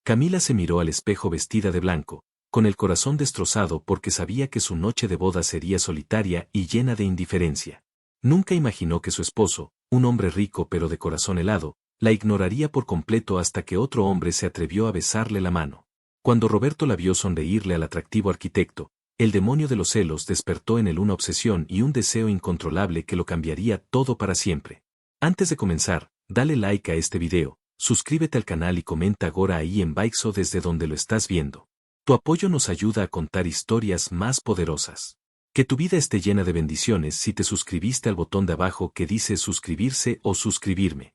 Camila se miró al espejo vestida de blanco, con el corazón destrozado porque sabía que su noche de boda sería solitaria y llena de indiferencia. Nunca imaginó que su esposo, un hombre rico pero de corazón helado, la ignoraría por completo hasta que otro hombre se atrevió a besarle la mano. Cuando Roberto la vio sonreírle al atractivo arquitecto, el demonio de los celos despertó en él una obsesión y un deseo incontrolable que lo cambiaría todo para siempre. Antes de comenzar, dale like a este video, suscríbete al canal y comenta ahora ahí en Baixo desde donde lo estás viendo. Tu apoyo nos ayuda a contar historias más poderosas. Que tu vida esté llena de bendiciones si te suscribiste al botón de abajo que dice suscribirse o suscribirme.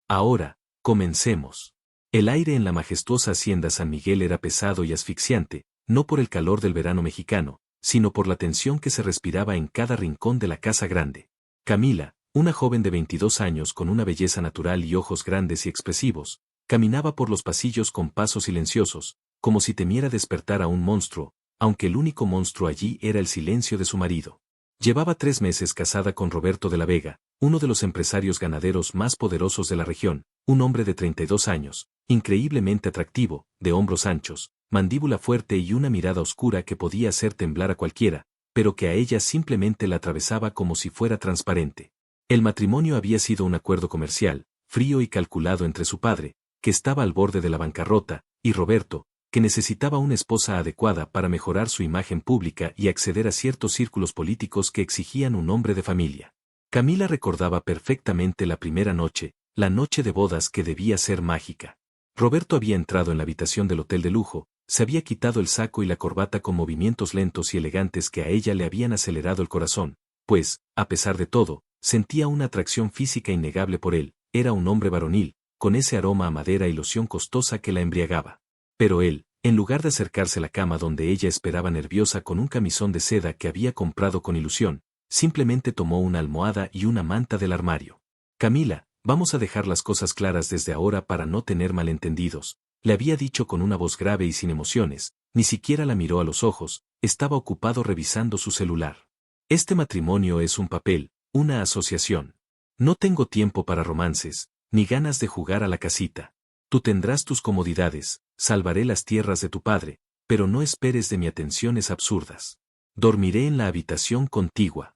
Ahora, comencemos. El aire en la majestuosa hacienda San Miguel era pesado y asfixiante, no por el calor del verano mexicano, sino por la tensión que se respiraba en cada rincón de la casa grande. Camila, una joven de 22 años con una belleza natural y ojos grandes y expresivos, caminaba por los pasillos con pasos silenciosos, como si temiera despertar a un monstruo, aunque el único monstruo allí era el silencio de su marido. Llevaba 3 meses casada con Roberto de la Vega, uno de los empresarios ganaderos más poderosos de la región, un hombre de 32 años, increíblemente atractivo, de hombros anchos, mandíbula fuerte y una mirada oscura que podía hacer temblar a cualquiera, pero que a ella simplemente la atravesaba como si fuera transparente. El matrimonio había sido un acuerdo comercial, frío y calculado entre su padre, que estaba al borde de la bancarrota, y Roberto, que necesitaba una esposa adecuada para mejorar su imagen pública y acceder a ciertos círculos políticos que exigían un hombre de familia. Camila recordaba perfectamente la primera noche, la noche de bodas que debía ser mágica. Roberto había entrado en la habitación del hotel de lujo, se había quitado el saco y la corbata con movimientos lentos y elegantes que a ella le habían acelerado el corazón, pues, a pesar de todo, sentía una atracción física innegable por él, era un hombre varonil, con ese aroma a madera y loción costosa que la embriagaba. Pero él, en lugar de acercarse a la cama donde ella esperaba nerviosa con un camisón de seda que había comprado con ilusión, simplemente tomó una almohada y una manta del armario. Camila, vamos a dejar las cosas claras desde ahora para no tener malentendidos, le había dicho con una voz grave y sin emociones, ni siquiera la miró a los ojos, estaba ocupado revisando su celular. Este matrimonio es un papel, una asociación. No tengo tiempo para romances, ni ganas de jugar a la casita. Tú tendrás tus comodidades, salvaré las tierras de tu padre, pero no esperes de mí atenciones absurdas. Dormiré en la habitación contigua.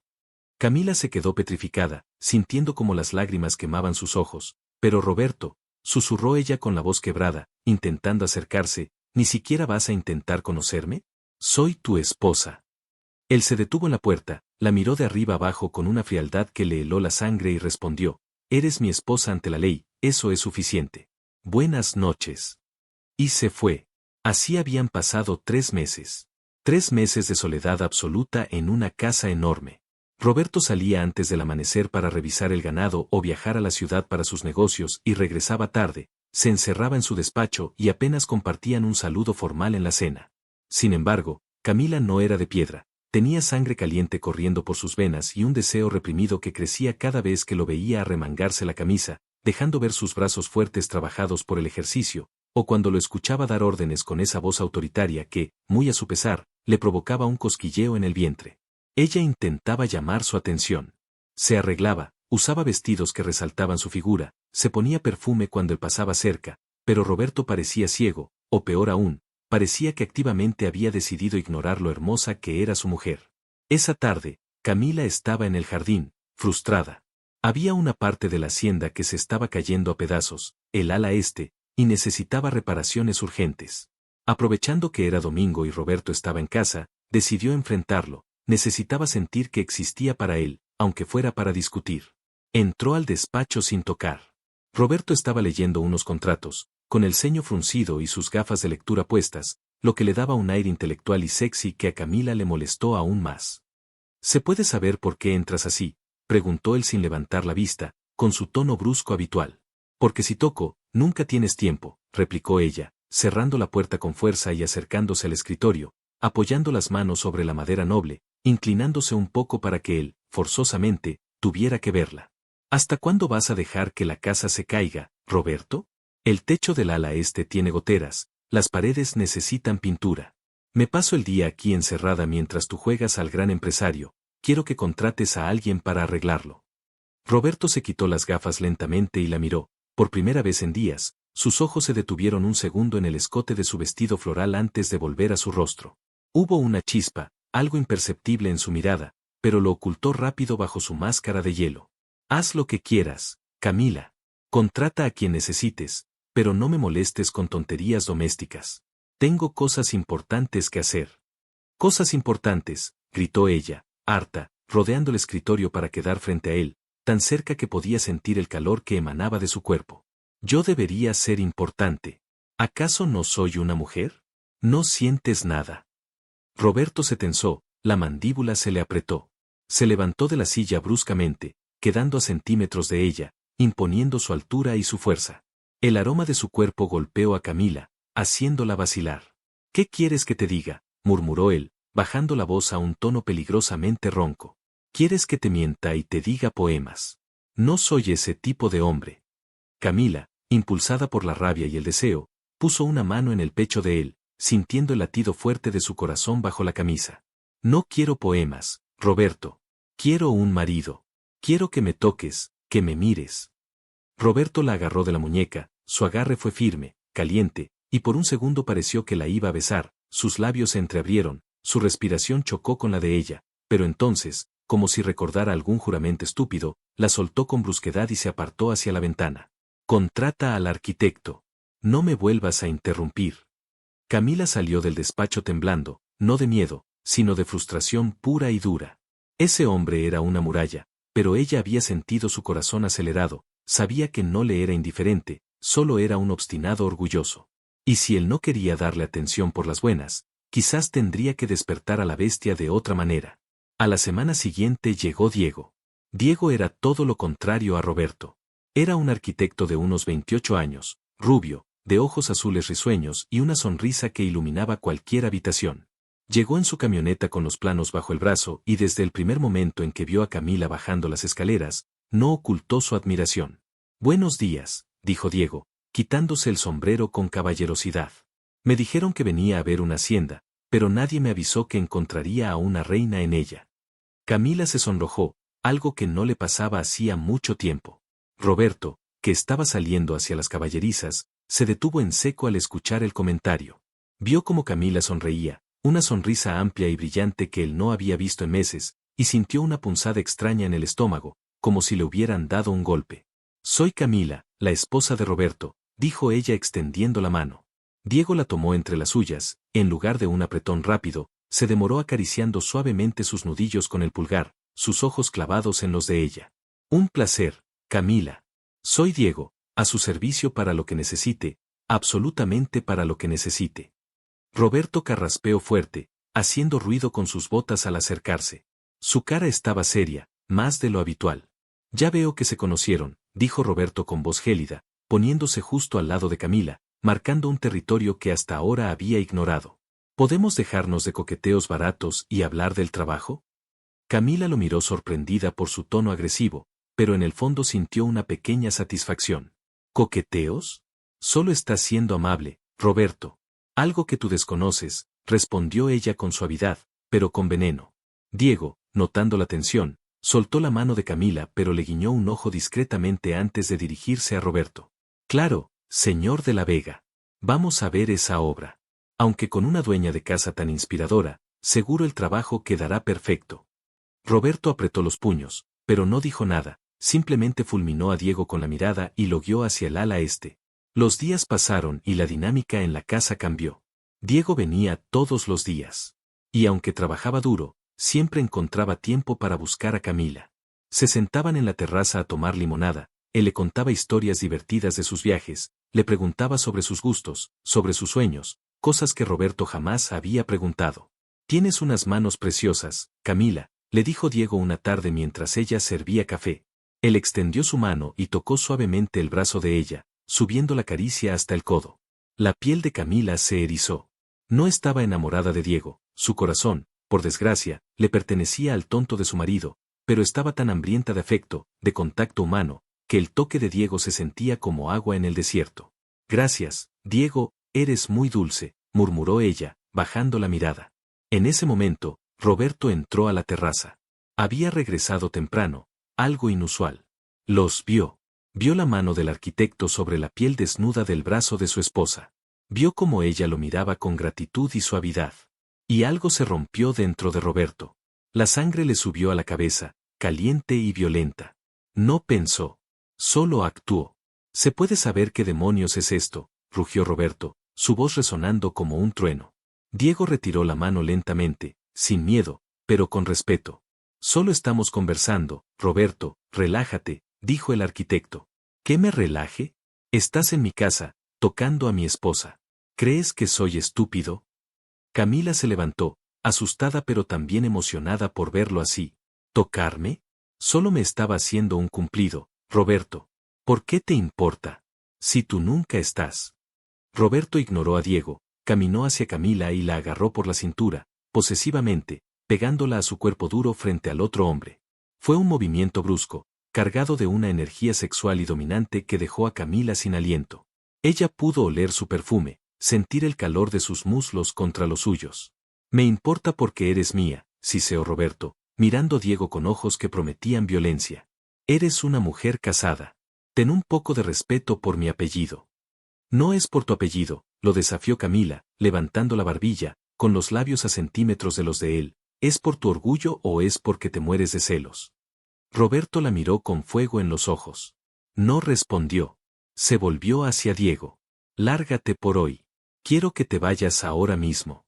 Camila se quedó petrificada, sintiendo como las lágrimas quemaban sus ojos, pero Roberto, susurró ella con la voz quebrada, intentando acercarse, ¿ni siquiera vas a intentar conocerme? Soy tu esposa. Él se detuvo en la puerta, la miró de arriba abajo con una frialdad que le heló la sangre y respondió, eres mi esposa ante la ley, eso es suficiente. Buenas noches. Y se fue. Así habían pasado 3 meses. 3 meses de soledad absoluta en una casa enorme. Roberto salía antes del amanecer para revisar el ganado o viajar a la ciudad para sus negocios y regresaba tarde, se encerraba en su despacho y apenas compartían un saludo formal en la cena. Sin embargo, Camila no era de piedra, tenía sangre caliente corriendo por sus venas y un deseo reprimido que crecía cada vez que lo veía arremangarse la camisa, dejando ver sus brazos fuertes trabajados por el ejercicio, o cuando lo escuchaba dar órdenes con esa voz autoritaria que, muy a su pesar, le provocaba un cosquilleo en el vientre. Ella intentaba llamar su atención. Se arreglaba, usaba vestidos que resaltaban su figura, se ponía perfume cuando él pasaba cerca, pero Roberto parecía ciego, o peor aún, parecía que activamente había decidido ignorar lo hermosa que era su mujer. Esa tarde, Camila estaba en el jardín, frustrada. Había una parte de la hacienda que se estaba cayendo a pedazos, el ala este, y necesitaba reparaciones urgentes. Aprovechando que era domingo y Roberto estaba en casa, decidió enfrentarlo, necesitaba sentir que existía para él, aunque fuera para discutir. Entró al despacho sin tocar. Roberto estaba leyendo unos contratos, con el ceño fruncido y sus gafas de lectura puestas, lo que le daba un aire intelectual y sexy que a Camila le molestó aún más. ¿Se puede saber por qué entras así?, preguntó él sin levantar la vista, con su tono brusco habitual. Porque si toco, nunca tienes tiempo, replicó ella, cerrando la puerta con fuerza y acercándose al escritorio, apoyando las manos sobre la madera noble, inclinándose un poco para que él, forzosamente, tuviera que verla. ¿Hasta cuándo vas a dejar que la casa se caiga, Roberto? El techo del ala este tiene goteras, las paredes necesitan pintura. Me paso el día aquí encerrada mientras tú juegas al gran empresario, quiero que contrates a alguien para arreglarlo. Roberto se quitó las gafas lentamente y la miró, por primera vez en días, Sus ojos se detuvieron un segundo en el escote de su vestido floral antes de volver a su rostro. Hubo una chispa, algo imperceptible en su mirada, pero lo ocultó rápido bajo su máscara de hielo. Haz lo que quieras, Camila. Contrata a quien necesites, pero no me molestes con tonterías domésticas. Tengo cosas importantes que hacer. Cosas importantes, gritó ella, harta, rodeando el escritorio para quedar frente a él, tan cerca que podía sentir el calor que emanaba de su cuerpo. Yo debería ser importante. ¿Acaso no soy una mujer? ¿No sientes nada? Roberto se tensó, la mandíbula se le apretó. Se levantó de la silla bruscamente, quedando a centímetros de ella, imponiendo su altura y su fuerza. El aroma de su cuerpo golpeó a Camila, haciéndola vacilar. ¿Qué quieres que te diga?, murmuró él, bajando la voz a un tono peligrosamente ronco. ¿Quieres que te mienta y te diga poemas? No soy ese tipo de hombre. Camila, impulsada por la rabia y el deseo, puso una mano en el pecho de él, sintiendo el latido fuerte de su corazón bajo la camisa. No quiero poemas, Roberto. Quiero un marido. Quiero que me toques, que me mires. Roberto la agarró de la muñeca, su agarre fue firme, caliente, y por un segundo pareció que la iba a besar, sus labios se entreabrieron, su respiración chocó con la de ella, pero entonces, como si recordara algún juramento estúpido, la soltó con brusquedad y se apartó hacia la ventana. Contrata al arquitecto. No me vuelvas a interrumpir. Camila salió del despacho temblando, no de miedo, sino de frustración pura y dura. Ese hombre era una muralla, pero ella había sentido su corazón acelerado, sabía que no le era indiferente, solo era un obstinado orgulloso. Y si él no quería darle atención por las buenas, quizás tendría que despertar a la bestia de otra manera. A la semana siguiente llegó Diego. Diego era todo lo contrario a Roberto. Era un arquitecto de unos 28 años, rubio, de ojos azules risueños y una sonrisa que iluminaba cualquier habitación. Llegó en su camioneta con los planos bajo el brazo y desde el primer momento en que vio a Camila bajando las escaleras, no ocultó su admiración. Buenos días, dijo Diego, quitándose el sombrero con caballerosidad. Me dijeron que venía a ver una hacienda, pero nadie me avisó que encontraría a una reina en ella. Camila se sonrojó, algo que no le pasaba hacía mucho tiempo. Roberto, que estaba saliendo hacia las caballerizas, se detuvo en seco al escuchar el comentario. Vio cómo Camila sonreía, una sonrisa amplia y brillante que él no había visto en meses, y sintió una punzada extraña en el estómago, como si le hubieran dado un golpe. Soy Camila, la esposa de Roberto, dijo ella extendiendo la mano. Diego la tomó entre las suyas, en lugar de un apretón rápido, se demoró acariciando suavemente sus nudillos con el pulgar, sus ojos clavados en los de ella. Un placer, Camila. Soy Diego, a su servicio para lo que necesite, absolutamente para lo que necesite. Roberto carraspeó fuerte, haciendo ruido con sus botas al acercarse. Su cara estaba seria, más de lo habitual. Ya veo que se conocieron, dijo Roberto con voz gélida, poniéndose justo al lado de Camila, marcando un territorio que hasta ahora había ignorado. ¿Podemos dejarnos de coqueteos baratos y hablar del trabajo? Camila lo miró sorprendida por su tono agresivo, pero en el fondo sintió una pequeña satisfacción. ¿Coqueteos? Solo estás siendo amable, Roberto. Algo que tú desconoces, respondió ella con suavidad, pero con veneno. Diego, notando la tensión, soltó la mano de Camila pero le guiñó un ojo discretamente antes de dirigirse a Roberto. Claro, señor de la Vega. Vamos a ver esa obra. Aunque con una dueña de casa tan inspiradora, seguro el trabajo quedará perfecto. Roberto apretó los puños, pero no dijo nada, simplemente fulminó a Diego con la mirada y lo guió hacia el ala este. Los días pasaron y la dinámica en la casa cambió. Diego venía todos los días. Y aunque trabajaba duro, siempre encontraba tiempo para buscar a Camila. Se sentaban en la terraza a tomar limonada, él le contaba historias divertidas de sus viajes, le preguntaba sobre sus gustos, sobre sus sueños, cosas que Roberto jamás había preguntado. Tienes unas manos preciosas, Camila, le dijo Diego una tarde mientras ella servía café. Él extendió su mano y tocó suavemente el brazo de ella, subiendo la caricia hasta el codo. La piel de Camila se erizó. No estaba enamorada de Diego, su corazón, por desgracia, le pertenecía al tonto de su marido, pero estaba tan hambrienta de afecto, de contacto humano, que el toque de Diego se sentía como agua en el desierto. Gracias, Diego, eres muy dulce, murmuró ella, bajando la mirada. En ese momento, Roberto entró a la terraza. Había regresado temprano, algo inusual. Los vio. Vio la mano del arquitecto sobre la piel desnuda del brazo de su esposa. Vio cómo ella lo miraba con gratitud y suavidad. Y algo se rompió dentro de Roberto. La sangre le subió a la cabeza, caliente y violenta. No pensó. Solo actuó. ¿Se puede saber qué demonios es esto?, rugió Roberto, su voz resonando como un trueno. Diego retiró la mano lentamente, sin miedo, pero con respeto. Solo estamos conversando, Roberto, relájate, dijo el arquitecto. ¿Qué me relaje? Estás en mi casa, tocando a mi esposa. ¿Crees que soy estúpido? Camila se levantó, asustada pero también emocionada por verlo así. ¿Tocarme? Solo me estaba haciendo un cumplido, Roberto. ¿Por qué te importa? Si tú nunca estás. Roberto ignoró a Diego, caminó hacia Camila y la agarró por la cintura, posesivamente, pegándola a su cuerpo duro frente al otro hombre. Fue un movimiento brusco, cargado de una energía sexual y dominante que dejó a Camila sin aliento. Ella pudo oler su perfume, sentir el calor de sus muslos contra los suyos. Me importa porque eres mía, siseó Roberto, mirando a Diego con ojos que prometían violencia. Eres una mujer casada. Ten un poco de respeto por mi apellido. No es por tu apellido, lo desafió Camila, levantando la barbilla, con los labios a centímetros de los de él. ¿Es por tu orgullo o es porque te mueres de celos? Roberto la miró con fuego en los ojos. No respondió. Se volvió hacia Diego. Lárgate por hoy. Quiero que te vayas ahora mismo.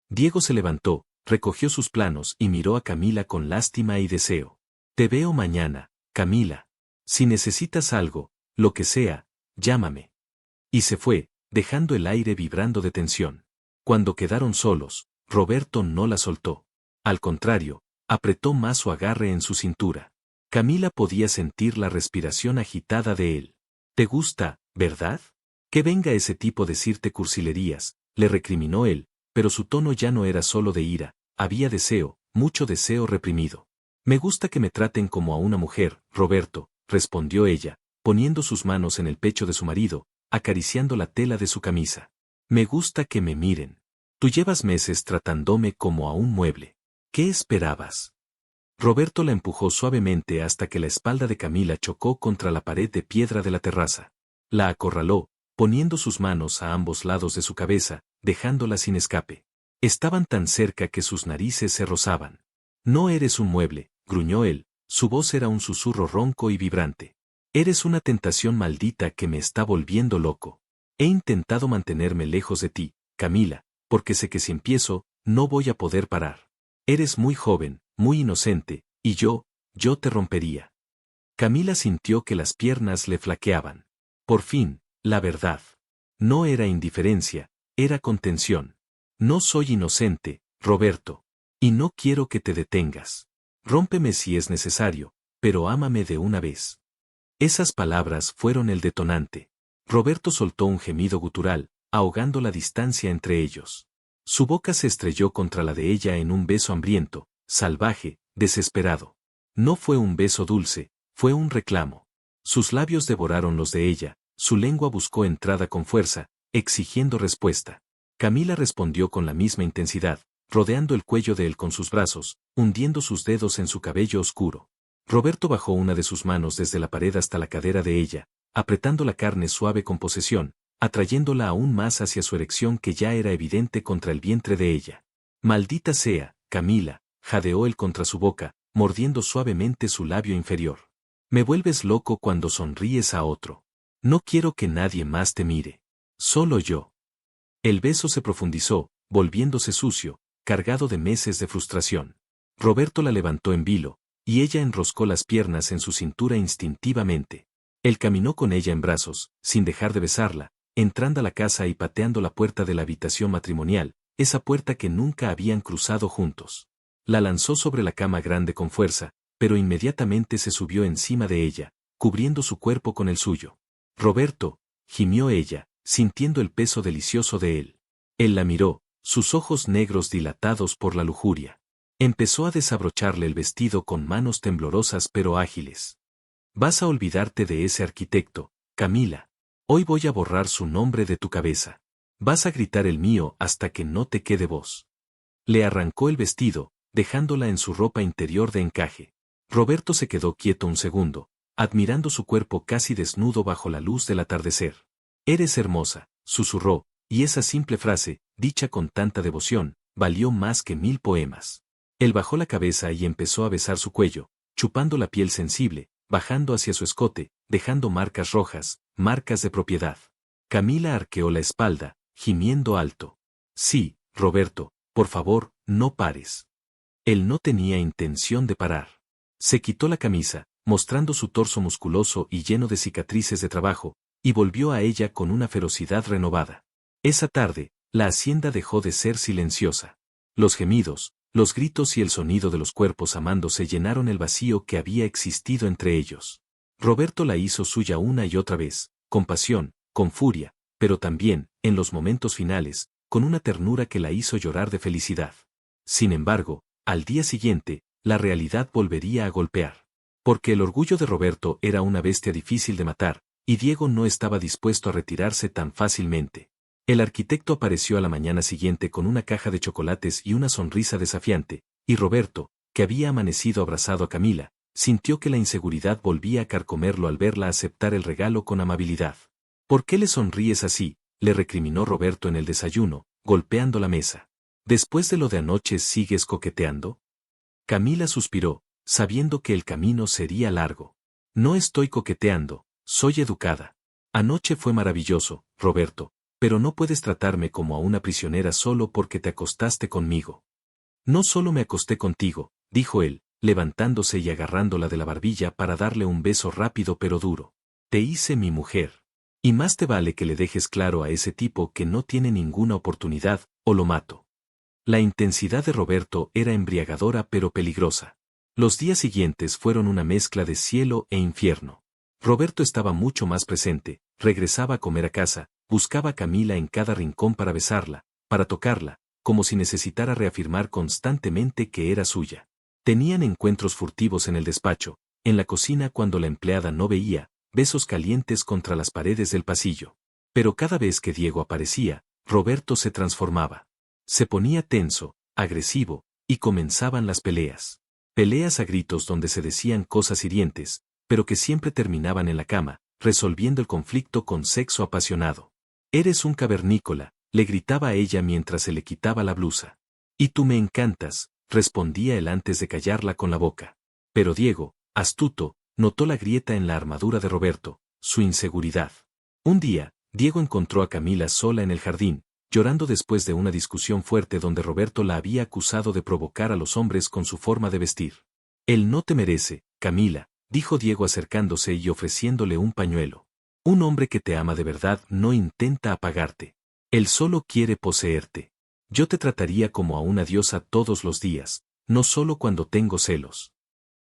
Diego se levantó, recogió sus planos y miró a Camila con lástima y deseo. Te veo mañana, Camila. Si necesitas algo, lo que sea, llámame. Y se fue, dejando el aire vibrando de tensión. Cuando quedaron solos, Roberto no la soltó. Al contrario, apretó más su agarre en su cintura. Camila podía sentir la respiración agitada de él. ¿Te gusta, verdad? Que venga ese tipo a decirte cursilerías, le recriminó él, pero su tono ya no era solo de ira, había deseo, mucho deseo reprimido. Me gusta que me traten como a una mujer, Roberto, respondió ella, poniendo sus manos en el pecho de su marido, acariciando la tela de su camisa. Me gusta que me miren. Tú llevas meses tratándome como a un mueble. ¿Qué esperabas? Roberto la empujó suavemente hasta que la espalda de Camila chocó contra la pared de piedra de la terraza. La acorraló, poniendo sus manos a ambos lados de su cabeza, dejándola sin escape. Estaban tan cerca que sus narices se rozaban. No eres un mueble, gruñó él, su voz era un susurro ronco y vibrante. Eres una tentación maldita que me está volviendo loco. He intentado mantenerme lejos de ti, Camila, porque sé que si empiezo, no voy a poder parar. Eres muy joven, muy inocente, y yo te rompería. Camila sintió que las piernas le flaqueaban. Por fin, la verdad. No era indiferencia, era contención. No soy inocente, Roberto. Y no quiero que te detengas. Rómpeme si es necesario, pero ámame de una vez. Esas palabras fueron el detonante. Roberto soltó un gemido gutural, ahogando la distancia entre ellos. Su boca se estrelló contra la de ella en un beso hambriento, salvaje, desesperado. No fue un beso dulce, fue un reclamo. Sus labios devoraron los de ella, su lengua buscó entrada con fuerza, exigiendo respuesta. Camila respondió con la misma intensidad, rodeando el cuello de él con sus brazos, hundiendo sus dedos en su cabello oscuro. Roberto bajó una de sus manos desde la pared hasta la cadera de ella, apretando la carne suave con posesión, atrayéndola aún más hacia su erección que ya era evidente contra el vientre de ella. Maldita sea, Camila, jadeó él contra su boca, mordiendo suavemente su labio inferior. Me vuelves loco cuando sonríes a otro. No quiero que nadie más te mire. Solo yo. El beso se profundizó, volviéndose sucio, cargado de meses de frustración. Roberto la levantó en vilo, y ella enroscó las piernas en su cintura instintivamente. Él caminó con ella en brazos, sin dejar de besarla, entrando a la casa y pateando la puerta de la habitación matrimonial, esa puerta que nunca habían cruzado juntos. La lanzó sobre la cama grande con fuerza, pero inmediatamente se subió encima de ella, cubriendo su cuerpo con el suyo. Roberto, gimió ella, sintiendo el peso delicioso de él. Él la miró, sus ojos negros dilatados por la lujuria. Empezó a desabrocharle el vestido con manos temblorosas pero ágiles. Vas a olvidarte de ese arquitecto, Camila. Hoy voy a borrar su nombre de tu cabeza. Vas a gritar el mío hasta que no te quede voz. Le arrancó el vestido, dejándola en su ropa interior de encaje. Roberto se quedó quieto un segundo, admirando su cuerpo casi desnudo bajo la luz del atardecer. Eres hermosa, susurró, y esa simple frase, dicha con tanta devoción, valió más que 1000 poemas. Él bajó la cabeza y empezó a besar su cuello, chupando la piel sensible, bajando hacia su escote, dejando marcas rojas, marcas de propiedad. Camila arqueó la espalda, gimiendo alto. Sí, Roberto, por favor, no pares. Él no tenía intención de parar. Se quitó la camisa, mostrando su torso musculoso y lleno de cicatrices de trabajo, y volvió a ella con una ferocidad renovada. Esa tarde, la hacienda dejó de ser silenciosa. Los gemidos, los gritos y el sonido de los cuerpos amándose llenaron el vacío que había existido entre ellos. Roberto la hizo suya una y otra vez, con pasión, con furia, pero también, en los momentos finales, con una ternura que la hizo llorar de felicidad. Sin embargo, al día siguiente, la realidad volvería a golpear. Porque el orgullo de Roberto era una bestia difícil de matar, y Diego no estaba dispuesto a retirarse tan fácilmente. El arquitecto apareció a la mañana siguiente con una caja de chocolates y una sonrisa desafiante, y Roberto, que había amanecido abrazado a Camila, sintió que la inseguridad volvía a carcomerlo al verla aceptar el regalo con amabilidad. ¿Por qué le sonríes así?, le recriminó Roberto en el desayuno, golpeando la mesa. ¿Después de lo de anoche sigues coqueteando? Camila suspiró, sabiendo que el camino sería largo. No estoy coqueteando, soy educada. Anoche fue maravilloso, Roberto, pero no puedes tratarme como a una prisionera solo porque te acostaste conmigo. No solo me acosté contigo, dijo él, levantándose y agarrándola de la barbilla para darle un beso rápido pero duro. Te hice mi mujer. Y más te vale que le dejes claro a ese tipo que no tiene ninguna oportunidad, o lo mato. La intensidad de Roberto era embriagadora pero peligrosa. Los días siguientes fueron una mezcla de cielo e infierno. Roberto estaba mucho más presente, regresaba a comer a casa, buscaba a Camila en cada rincón para besarla, para tocarla, como si necesitara reafirmar constantemente que era suya. Tenían encuentros furtivos en el despacho, en la cocina cuando la empleada no veía, besos calientes contra las paredes del pasillo. Pero cada vez que Diego aparecía, Roberto se transformaba. Se ponía tenso, agresivo, y comenzaban las peleas. Peleas a gritos donde se decían cosas hirientes, pero que siempre terminaban en la cama, resolviendo el conflicto con sexo apasionado. Eres un cavernícola, le gritaba a ella mientras se le quitaba la blusa. Y tú me encantas, respondía él antes de callarla con la boca. Pero Diego, astuto, notó la grieta en la armadura de Roberto, su inseguridad. Un día, Diego encontró a Camila sola en el jardín, llorando después de una discusión fuerte donde Roberto la había acusado de provocar a los hombres con su forma de vestir. Él no te merece, Camila, dijo Diego acercándose y ofreciéndole un pañuelo. Un hombre que te ama de verdad no intenta apagarte. Él solo quiere poseerte. Yo te trataría como a una diosa todos los días, no solo cuando tengo celos.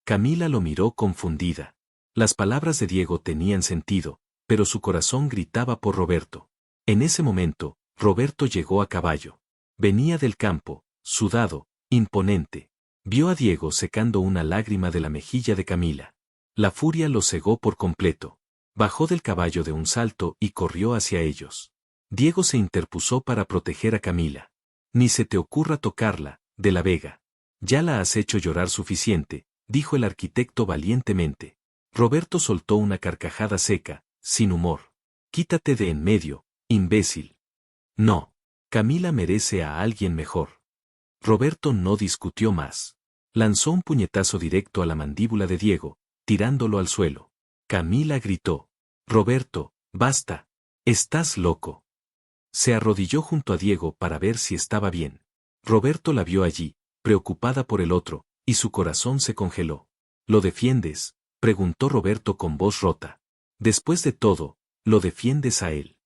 Camila lo miró confundida. Las palabras de Diego tenían sentido, pero su corazón gritaba por Roberto. En ese momento, Roberto llegó a caballo. Venía del campo, sudado, imponente. Vio a Diego secando una lágrima de la mejilla de Camila. La furia lo cegó por completo. Bajó del caballo de un salto y corrió hacia ellos. Diego se interpuso para proteger a Camila. Ni se te ocurra tocarla, de la Vega. Ya la has hecho llorar suficiente, dijo el arquitecto valientemente. Roberto soltó una carcajada seca, sin humor. Quítate de en medio, imbécil. No. Camila merece a alguien mejor. Roberto no discutió más. Lanzó un puñetazo directo a la mandíbula de Diego, tirándolo al suelo. Camila gritó. Roberto, basta. Estás loco. Se arrodilló junto a Diego para ver si estaba bien. Roberto la vio allí, preocupada por el otro, y su corazón se congeló. ¿Lo defiendes?, preguntó Roberto con voz rota. Después de todo, lo defiendes a él.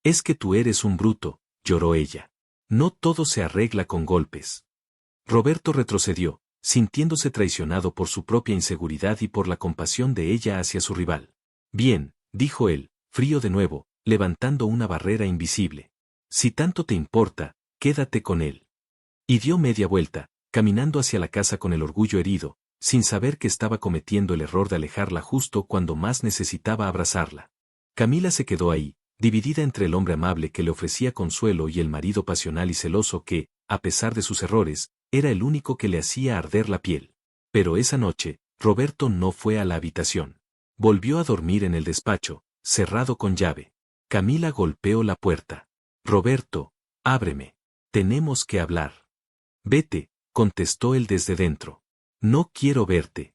Es que tú eres un bruto, lloró ella. No todo se arregla con golpes. Roberto retrocedió, sintiéndose traicionado por su propia inseguridad y por la compasión de ella hacia su rival. Bien, dijo él, frío de nuevo, levantando una barrera invisible. Si tanto te importa, quédate con él. Y dio media vuelta, caminando hacia la casa con el orgullo herido, sin saber que estaba cometiendo el error de alejarla justo cuando más necesitaba abrazarla. Camila se quedó ahí, dividida entre el hombre amable que le ofrecía consuelo y el marido pasional y celoso que, a pesar de sus errores, era el único que le hacía arder la piel. Pero esa noche, Roberto no fue a la habitación. Volvió a dormir en el despacho, cerrado con llave. Camila golpeó la puerta. Roberto, ábreme. Tenemos que hablar. Vete, contestó él desde dentro. No quiero verte.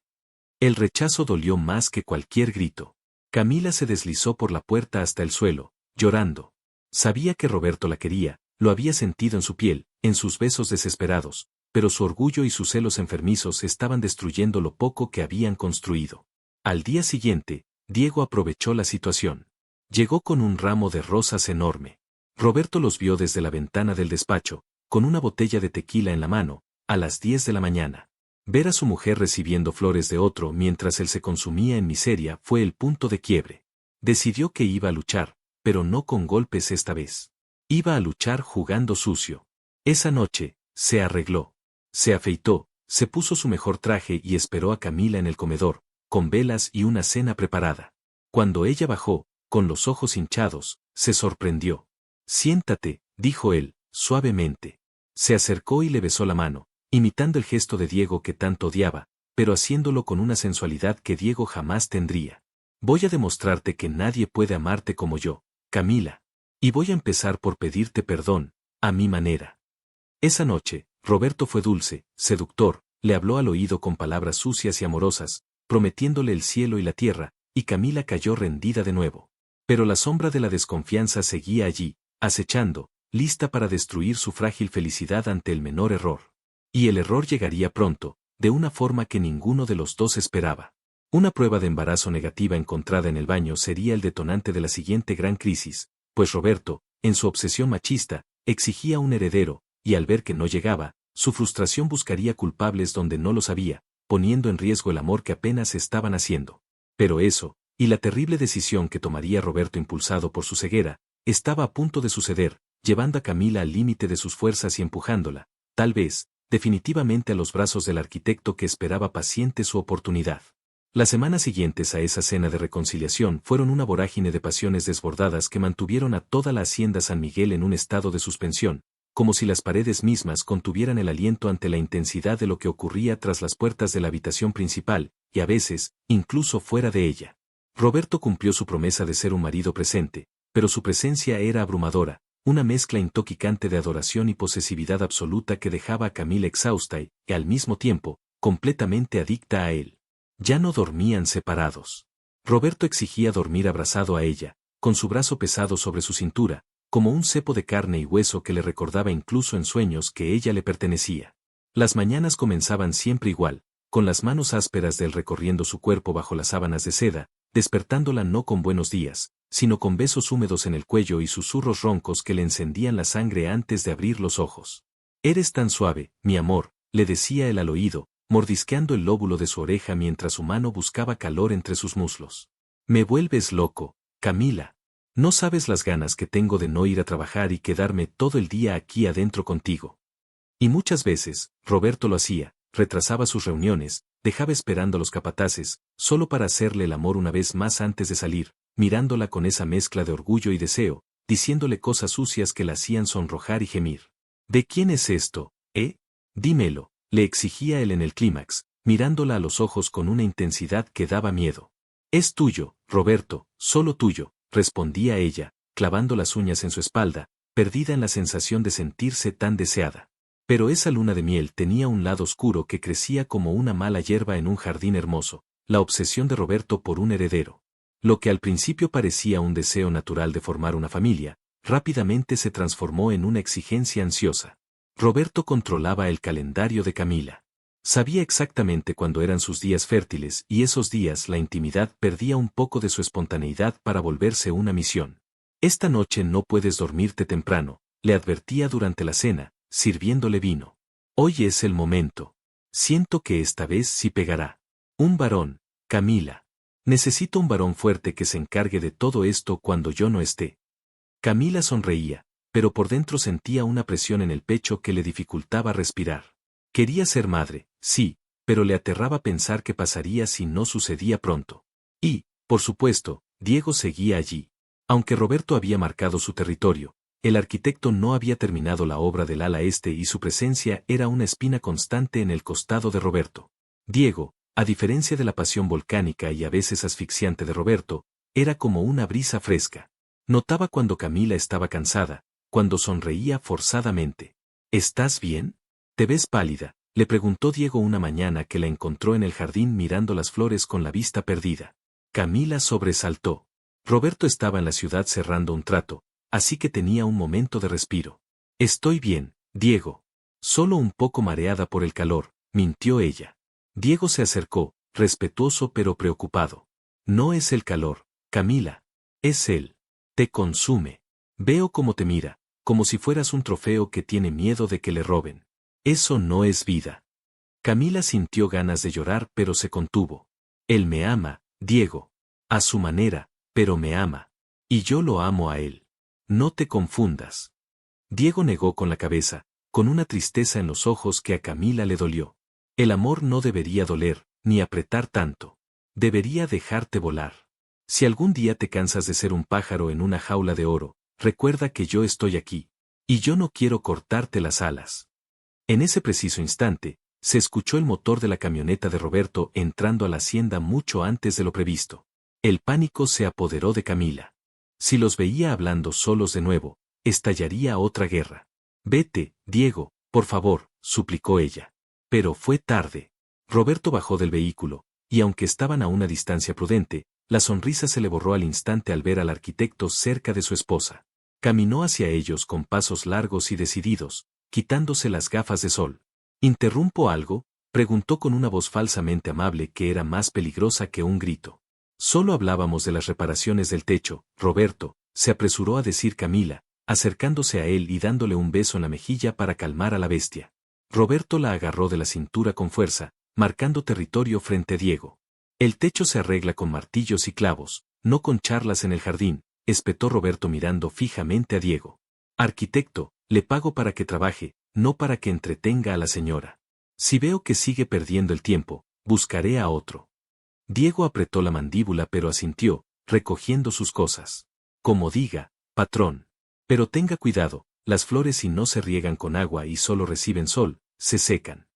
El rechazo dolió más que cualquier grito. Camila se deslizó por la puerta hasta el suelo, llorando. Sabía que Roberto la quería, lo había sentido en su piel, en sus besos desesperados, pero su orgullo y sus celos enfermizos estaban destruyendo lo poco que habían construido. Al día siguiente, Diego aprovechó la situación. Llegó con un ramo de rosas enorme. Roberto los vio desde la ventana del despacho, con una botella de tequila en la mano, a las 10 de la mañana. Ver a su mujer recibiendo flores de otro mientras él se consumía en miseria fue el punto de quiebre. Decidió que iba a luchar, pero no con golpes esta vez. Iba a luchar jugando sucio. Esa noche, se arregló. Se afeitó, se puso su mejor traje y esperó a Camila en el comedor, con velas y una cena preparada. Cuando ella bajó, con los ojos hinchados, se sorprendió. Siéntate, dijo él, suavemente. Se acercó y le besó la mano, imitando el gesto de Diego que tanto odiaba, pero haciéndolo con una sensualidad que Diego jamás tendría. Voy a demostrarte que nadie puede amarte como yo, Camila. Y voy a empezar por pedirte perdón, a mi manera. Esa noche, Roberto fue dulce, seductor, le habló al oído con palabras sucias y amorosas, prometiéndole el cielo y la tierra, y Camila cayó rendida de nuevo. Pero la sombra de la desconfianza seguía allí, acechando, lista para destruir su frágil felicidad ante el menor error. Y el error llegaría pronto, de una forma que ninguno de los dos esperaba. Una prueba de embarazo negativa encontrada en el baño sería el detonante de la siguiente gran crisis, pues Roberto, en su obsesión machista, exigía un heredero, y al ver que no llegaba, su frustración buscaría culpables donde no los había, poniendo en riesgo el amor que apenas estaban haciendo. Pero eso, y la terrible decisión que tomaría Roberto impulsado por su ceguera, estaba a punto de suceder, llevando a Camila al límite de sus fuerzas y empujándola, tal vez, definitivamente a los brazos del arquitecto que esperaba paciente su oportunidad. Las semanas siguientes a esa cena de reconciliación fueron una vorágine de pasiones desbordadas que mantuvieron a toda la hacienda San Miguel en un estado de suspensión, como si las paredes mismas contuvieran el aliento ante la intensidad de lo que ocurría tras las puertas de la habitación principal, y a veces, incluso fuera de ella. Roberto cumplió su promesa de ser un marido presente, pero su presencia era abrumadora, una mezcla intoxicante de adoración y posesividad absoluta que dejaba a Camila exhausta y, al mismo tiempo, completamente adicta a él. Ya no dormían separados. Roberto exigía dormir abrazado a ella, con su brazo pesado sobre su cintura, como un cepo de carne y hueso que le recordaba incluso en sueños que ella le pertenecía. Las mañanas comenzaban siempre igual, con las manos ásperas de él recorriendo su cuerpo bajo las sábanas de seda, despertándola no con buenos días, sino con besos húmedos en el cuello y susurros roncos que le encendían la sangre antes de abrir los ojos. «Eres tan suave, mi amor», le decía él al oído, mordisqueando el lóbulo de su oreja mientras su mano buscaba calor entre sus muslos. «Me vuelves loco, Camila. No sabes las ganas que tengo de no ir a trabajar y quedarme todo el día aquí adentro contigo». Y muchas veces, Roberto lo hacía, retrasaba sus reuniones, dejaba esperando a los capataces, solo para hacerle el amor una vez más antes de salir, mirándola con esa mezcla de orgullo y deseo, diciéndole cosas sucias que la hacían sonrojar y gemir. «¿De quién es esto, Dímelo», le exigía él en el clímax, mirándola a los ojos con una intensidad que daba miedo. «Es tuyo, Roberto, solo tuyo», respondía ella, clavando las uñas en su espalda, perdida en la sensación de sentirse tan deseada. Pero esa luna de miel tenía un lado oscuro que crecía como una mala hierba en un jardín hermoso, la obsesión de Roberto por un heredero. Lo que al principio parecía un deseo natural de formar una familia, rápidamente se transformó en una exigencia ansiosa. Roberto controlaba el calendario de Camila. Sabía exactamente cuándo eran sus días fértiles y esos días la intimidad perdía un poco de su espontaneidad para volverse una misión. «Esta noche no puedes dormirte temprano», le advertía durante la cena, sirviéndole vino. «Hoy es el momento. Siento que esta vez sí pegará. Un varón, Camila. Necesito un varón fuerte que se encargue de todo esto cuando yo no esté». Camila sonreía, pero por dentro sentía una presión en el pecho que le dificultaba respirar. Quería ser madre, sí, pero le aterraba pensar qué pasaría si no sucedía pronto. Y, por supuesto, Diego seguía allí. Aunque Roberto había marcado su territorio, el arquitecto no había terminado la obra del ala este y su presencia era una espina constante en el costado de Roberto. Diego, a diferencia de la pasión volcánica y a veces asfixiante de Roberto, era como una brisa fresca. Notaba cuando Camila estaba cansada, cuando sonreía forzadamente. ¿Estás bien? ¿Te ves pálida?, le preguntó Diego una mañana que la encontró en el jardín mirando las flores con la vista perdida. Camila sobresaltó. Roberto estaba en la ciudad cerrando un trato, así que tenía un momento de respiro. Estoy bien, Diego. Solo un poco mareada por el calor, mintió ella. Diego se acercó, respetuoso pero preocupado. No es el calor, Camila. Es él. Te consume. Veo cómo te mira, como si fueras un trofeo que tiene miedo de que le roben. Eso no es vida. Camila sintió ganas de llorar pero se contuvo. Él me ama, Diego. A su manera, pero me ama. Y yo lo amo a él. No te confundas. Diego negó con la cabeza, con una tristeza en los ojos que a Camila le dolió. El amor no debería doler, ni apretar tanto. Debería dejarte volar. Si algún día te cansas de ser un pájaro en una jaula de oro, recuerda que yo estoy aquí. Y yo no quiero cortarte las alas. En ese preciso instante, se escuchó el motor de la camioneta de Roberto entrando a la hacienda mucho antes de lo previsto. El pánico se apoderó de Camila. Si los veía hablando solos de nuevo, estallaría otra guerra. Vete, Diego, por favor, suplicó ella. Pero fue tarde. Roberto bajó del vehículo, y aunque estaban a una distancia prudente, la sonrisa se le borró al instante al ver al arquitecto cerca de su esposa. Caminó hacia ellos con pasos largos y decididos, quitándose las gafas de sol. ¿Interrumpo algo?, preguntó con una voz falsamente amable que era más peligrosa que un grito. Solo hablábamos de las reparaciones del techo, Roberto, se apresuró a decir Camila, acercándose a él y dándole un beso en la mejilla para calmar a la bestia. Roberto la agarró de la cintura con fuerza, marcando territorio frente a Diego. El techo se arregla con martillos y clavos, no con charlas en el jardín, espetó Roberto mirando fijamente a Diego. Arquitecto, le pago para que trabaje, no para que entretenga a la señora. Si veo que sigue perdiendo el tiempo, buscaré a otro. Diego apretó la mandíbula pero asintió, recogiendo sus cosas. Como diga, patrón. Pero tenga cuidado, las flores si no se riegan con agua y solo reciben sol, se secan.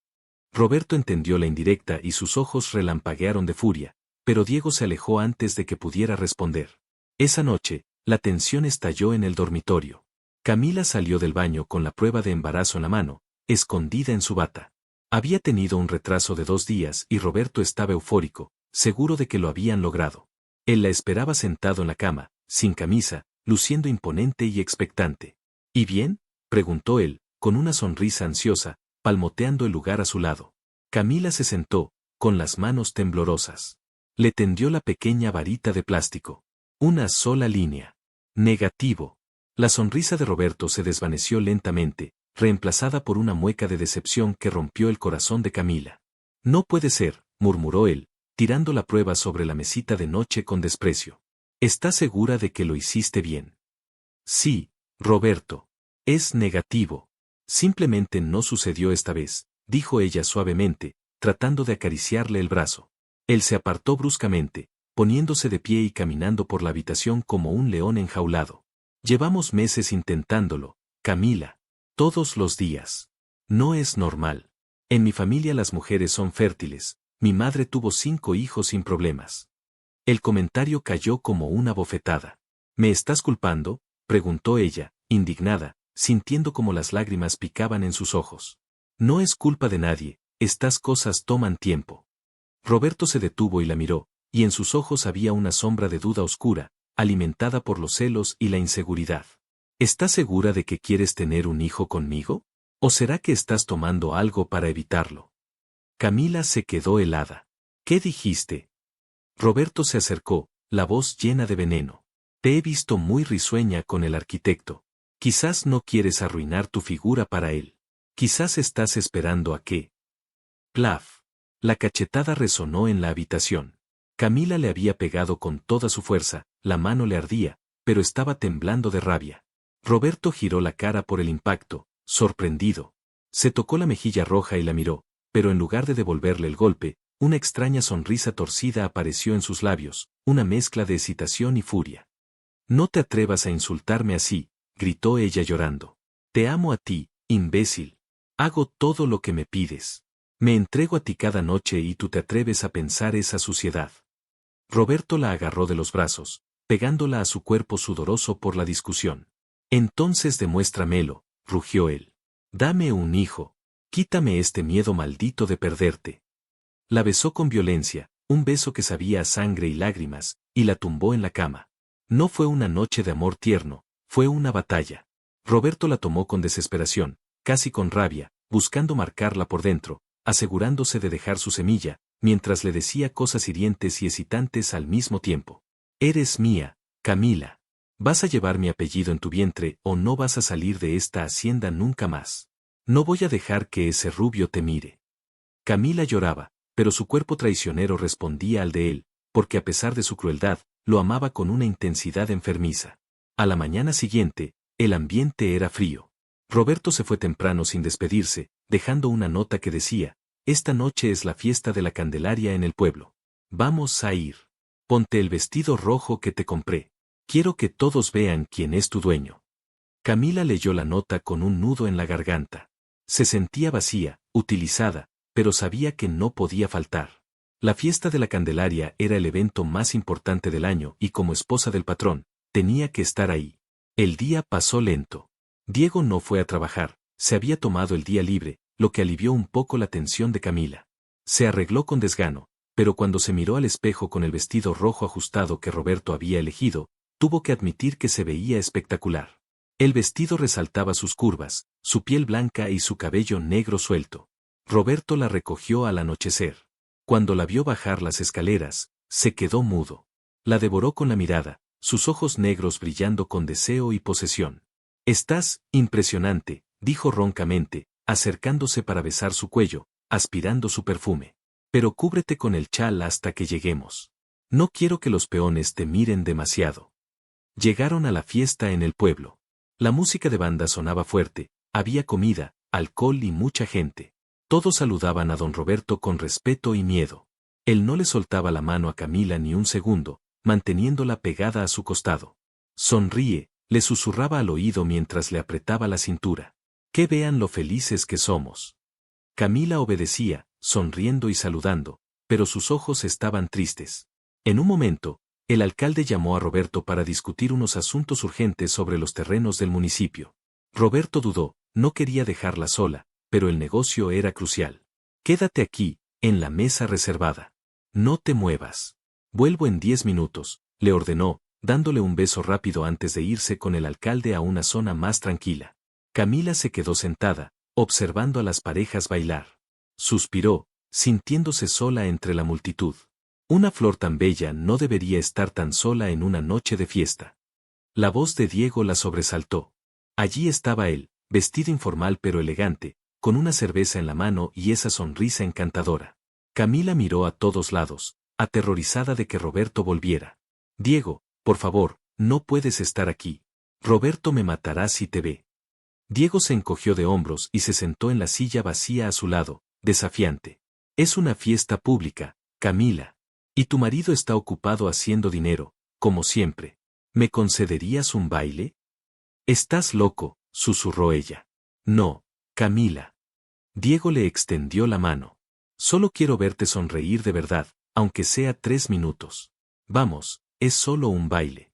Roberto entendió la indirecta y sus ojos relampaguearon de furia, pero Diego se alejó antes de que pudiera responder. Esa noche, la tensión estalló en el dormitorio. Camila salió del baño con la prueba de embarazo en la mano, escondida en su bata. Había tenido un retraso de 2 días y Roberto estaba eufórico, seguro de que lo habían logrado. Él la esperaba sentado en la cama, sin camisa, luciendo imponente y expectante. ¿Y bien?, preguntó él, con una sonrisa ansiosa, palmoteando el lugar a su lado. Camila se sentó, con las manos temblorosas. Le tendió la pequeña varita de plástico. Una sola línea. Negativo. La sonrisa de Roberto se desvaneció lentamente, reemplazada por una mueca de decepción que rompió el corazón de Camila. No puede ser, murmuró él, tirando la prueba sobre la mesita de noche con desprecio. ¿Estás segura de que lo hiciste bien? Sí, Roberto. Es negativo. Simplemente no sucedió esta vez, dijo ella suavemente, tratando de acariciarle el brazo. Él se apartó bruscamente, poniéndose de pie y caminando por la habitación como un león enjaulado. Llevamos meses intentándolo, Camila. Todos los días. No es normal. En mi familia las mujeres son fértiles, mi madre tuvo 5 hijos sin problemas. El comentario cayó como una bofetada. ¿Me estás culpando?, preguntó ella, indignada, sintiendo como las lágrimas picaban en sus ojos. No es culpa de nadie, estas cosas toman tiempo. Roberto se detuvo y la miró, y en sus ojos había una sombra de duda oscura, alimentada por los celos y la inseguridad. ¿Estás segura de que quieres tener un hijo conmigo? ¿O será que estás tomando algo para evitarlo? Camila se quedó helada. ¿Qué dijiste? Roberto se acercó, la voz llena de veneno. Te he visto muy risueña con el arquitecto. Quizás no quieres arruinar tu figura para él. Quizás estás esperando a que... Plaf. La cachetada resonó en la habitación. Camila le había pegado con toda su fuerza, la mano le ardía, pero estaba temblando de rabia. Roberto giró la cara por el impacto, sorprendido. Se tocó la mejilla roja y la miró, pero en lugar de devolverle el golpe, una extraña sonrisa torcida apareció en sus labios, una mezcla de excitación y furia. No te atrevas a insultarme así, gritó ella llorando. Te amo a ti, imbécil. Hago todo lo que me pides. Me entrego a ti cada noche y tú te atreves a pensar esa suciedad. Roberto la agarró de los brazos, pegándola a su cuerpo sudoroso por la discusión. Entonces demuéstramelo, rugió él. Dame un hijo. Quítame este miedo maldito de perderte. La besó con violencia, un beso que sabía a sangre y lágrimas, y la tumbó en la cama. No fue una noche de amor tierno, fue una batalla. Roberto la tomó con desesperación, casi con rabia, buscando marcarla por dentro, asegurándose de dejar su semilla, mientras le decía cosas hirientes y excitantes al mismo tiempo. Eres mía, Camila. Vas a llevar mi apellido en tu vientre o no vas a salir de esta hacienda nunca más. No voy a dejar que ese rubio te mire. Camila lloraba, pero su cuerpo traicionero respondía al de él, porque a pesar de su crueldad, lo amaba con una intensidad enfermiza. A la mañana siguiente, el ambiente era frío. Roberto se fue temprano sin despedirse, dejando una nota que decía: esta noche es la fiesta de la Candelaria en el pueblo. Vamos a ir. Ponte el vestido rojo que te compré. Quiero que todos vean quién es tu dueño. Camila leyó la nota con un nudo en la garganta. Se sentía vacía, utilizada, pero sabía que no podía faltar. La fiesta de la Candelaria era el evento más importante del año y como esposa del patrón, tenía que estar ahí. El día pasó lento. Diego no fue a trabajar, se había tomado el día libre, lo que alivió un poco la tensión de Camila. Se arregló con desgano, pero cuando se miró al espejo con el vestido rojo ajustado que Roberto había elegido, tuvo que admitir que se veía espectacular. El vestido resaltaba sus curvas, su piel blanca y su cabello negro suelto. Roberto la recogió al anochecer. Cuando la vio bajar las escaleras, se quedó mudo. La devoró con la mirada, sus ojos negros brillando con deseo y posesión. Estás impresionante, dijo roncamente, acercándose para besar su cuello, aspirando su perfume. Pero cúbrete con el chal hasta que lleguemos. No quiero que los peones te miren demasiado. Llegaron a la fiesta en el pueblo. La música de banda sonaba fuerte, había comida, alcohol y mucha gente. Todos saludaban a don Roberto con respeto y miedo. Él no le soltaba la mano a Camila ni un segundo, manteniéndola pegada a su costado. Sonríe, le susurraba al oído mientras le apretaba la cintura. Que vean lo felices que somos. Camila obedecía, sonriendo y saludando, pero sus ojos estaban tristes. En un momento, el alcalde llamó a Roberto para discutir unos asuntos urgentes sobre los terrenos del municipio. Roberto dudó, no quería dejarla sola, pero el negocio era crucial. Quédate aquí, en la mesa reservada. No te muevas. Vuelvo en 10 minutos, le ordenó, dándole un beso rápido antes de irse con el alcalde a una zona más tranquila. Camila se quedó sentada, observando a las parejas bailar. Suspiró, sintiéndose sola entre la multitud. Una flor tan bella no debería estar tan sola en una noche de fiesta. La voz de Diego la sobresaltó. Allí estaba él, vestido informal pero elegante, con una cerveza en la mano y esa sonrisa encantadora. Camila miró a todos lados, aterrorizada de que Roberto volviera. Diego, por favor, no puedes estar aquí. Roberto me matará si te ve. Diego se encogió de hombros y se sentó en la silla vacía a su lado, desafiante. Es una fiesta pública, Camila. Y tu marido está ocupado haciendo dinero, como siempre. ¿Me concederías un baile? Estás loco, susurró ella. No, Camila. Diego le extendió la mano. Solo quiero verte sonreír de verdad, aunque sea 3 minutos. Vamos, es solo un baile.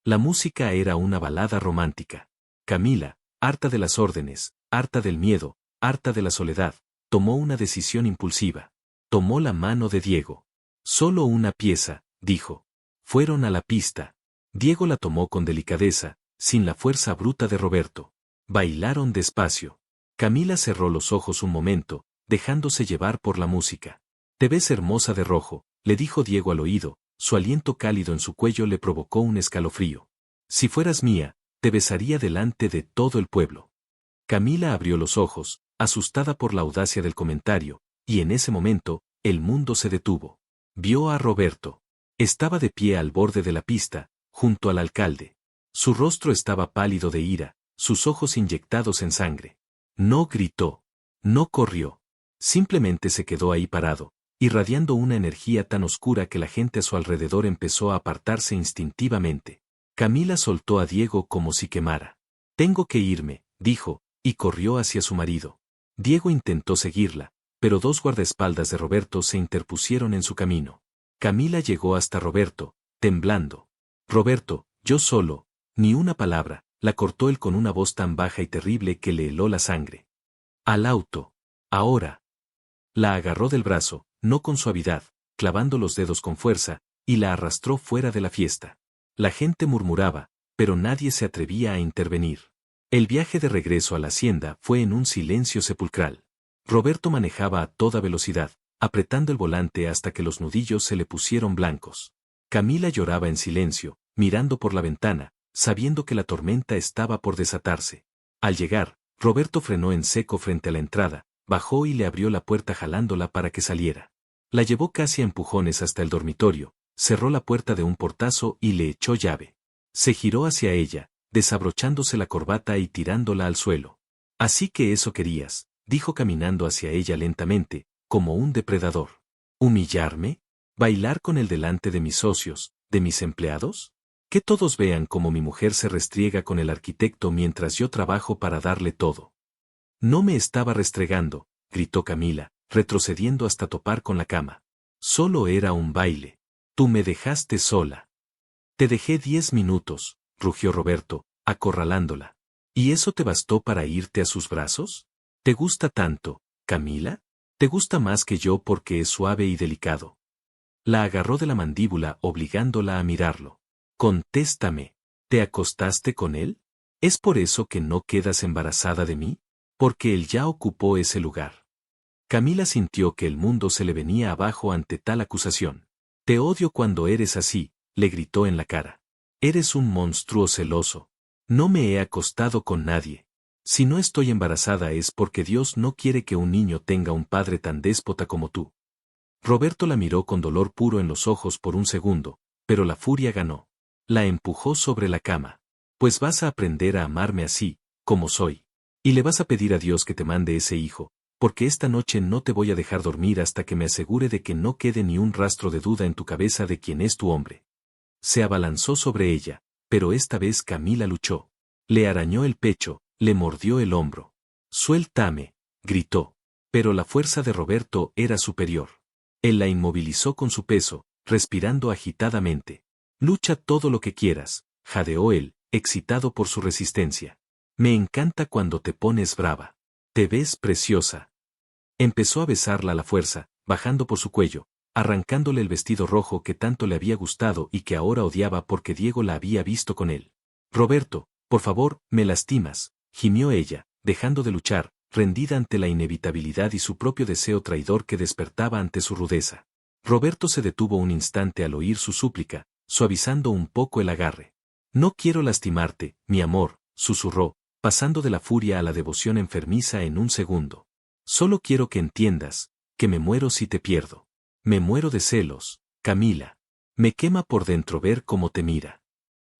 La música era una balada romántica. Camila, harta de las órdenes, harta del miedo, harta de la soledad, tomó una decisión impulsiva. Tomó la mano de Diego. Solo una pieza, dijo. Fueron a la pista. Diego la tomó con delicadeza, sin la fuerza bruta de Roberto. Bailaron despacio. Camila cerró los ojos un momento, dejándose llevar por la música. Te ves hermosa de rojo, le dijo Diego al oído, su aliento cálido en su cuello le provocó un escalofrío. Si fueras mía, te besaría delante de todo el pueblo. Camila abrió los ojos, asustada por la audacia del comentario, y en ese momento, el mundo se detuvo. Vio a Roberto. Estaba de pie al borde de la pista, junto al alcalde. Su rostro estaba pálido de ira, sus ojos inyectados en sangre. No gritó. No corrió. Simplemente se quedó ahí parado, irradiando una energía tan oscura que la gente a su alrededor empezó a apartarse instintivamente. Camila soltó a Diego como si quemara. Tengo que irme, dijo, y corrió hacia su marido. Diego intentó seguirla, pero dos guardaespaldas de Roberto se interpusieron en su camino. Camila llegó hasta Roberto, temblando. Roberto, yo solo, ni una palabra, la cortó él con una voz tan baja y terrible que le heló la sangre. Al auto. Ahora. La agarró del brazo, no con suavidad, clavando los dedos con fuerza, y la arrastró fuera de la fiesta. La gente murmuraba, pero nadie se atrevía a intervenir. El viaje de regreso a la hacienda fue en un silencio sepulcral. Roberto manejaba a toda velocidad, apretando el volante hasta que los nudillos se le pusieron blancos. Camila lloraba en silencio, mirando por la ventana, sabiendo que la tormenta estaba por desatarse. Al llegar, Roberto frenó en seco frente a la entrada, bajó y le abrió la puerta jalándola para que saliera. La llevó casi a empujones hasta el dormitorio, cerró la puerta de un portazo y le echó llave. Se giró hacia ella, desabrochándose la corbata y tirándola al suelo. Así que eso querías, dijo caminando hacia ella lentamente, como un depredador. ¿Humillarme? ¿Bailar con él delante de mis socios, de mis empleados? Que todos vean cómo mi mujer se restriega con el arquitecto mientras yo trabajo para darle todo. No me estaba restregando, gritó Camila, retrocediendo hasta topar con la cama. Solo era un baile. Tú me dejaste sola. Te dejé 10 minutos, rugió Roberto, acorralándola. ¿Y eso te bastó para irte a sus brazos? ¿Te gusta tanto, Camila? ¿Te gusta más que yo porque es suave y delicado? La agarró de la mandíbula obligándola a mirarlo. Contéstame, ¿te acostaste con él? ¿Es por eso que no quedas embarazada de mí? Porque él ya ocupó ese lugar. Camila sintió que el mundo se le venía abajo ante tal acusación. Te odio cuando eres así, le gritó en la cara. Eres un monstruo celoso. No me he acostado con nadie. Si no estoy embarazada es porque Dios no quiere que un niño tenga un padre tan déspota como tú. Roberto la miró con dolor puro en los ojos por un segundo, pero la furia ganó. La empujó sobre la cama. Pues vas a aprender a amarme así, como soy. Y le vas a pedir a Dios que te mande ese hijo, porque esta noche no te voy a dejar dormir hasta que me asegure de que no quede ni un rastro de duda en tu cabeza de quién es tu hombre. Se abalanzó sobre ella, pero esta vez Camila luchó. Le arañó el pecho, le mordió el hombro. Suéltame, gritó. Pero la fuerza de Roberto era superior. Él la inmovilizó con su peso, respirando agitadamente. Lucha todo lo que quieras, jadeó él, excitado por su resistencia. Me encanta cuando te pones brava. Te ves preciosa. Empezó a besarla a la fuerza, bajando por su cuello, arrancándole el vestido rojo que tanto le había gustado y que ahora odiaba porque Diego la había visto con él. Roberto, por favor, me lastimas, gimió ella, dejando de luchar, rendida ante la inevitabilidad y su propio deseo traidor que despertaba ante su rudeza. Roberto se detuvo un instante al oír su súplica, suavizando un poco el agarre. No quiero lastimarte, mi amor, susurró, pasando de la furia a la devoción enfermiza en un segundo. Solo quiero que entiendas, que me muero si te pierdo. Me muero de celos, Camila. Me quema por dentro ver cómo te mira.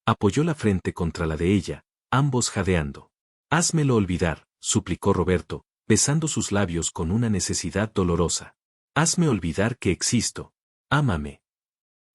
Apoyó la frente contra la de ella, ambos jadeando. Házmelo olvidar, suplicó Roberto, besando sus labios con una necesidad dolorosa. Hazme olvidar que existo. Ámame.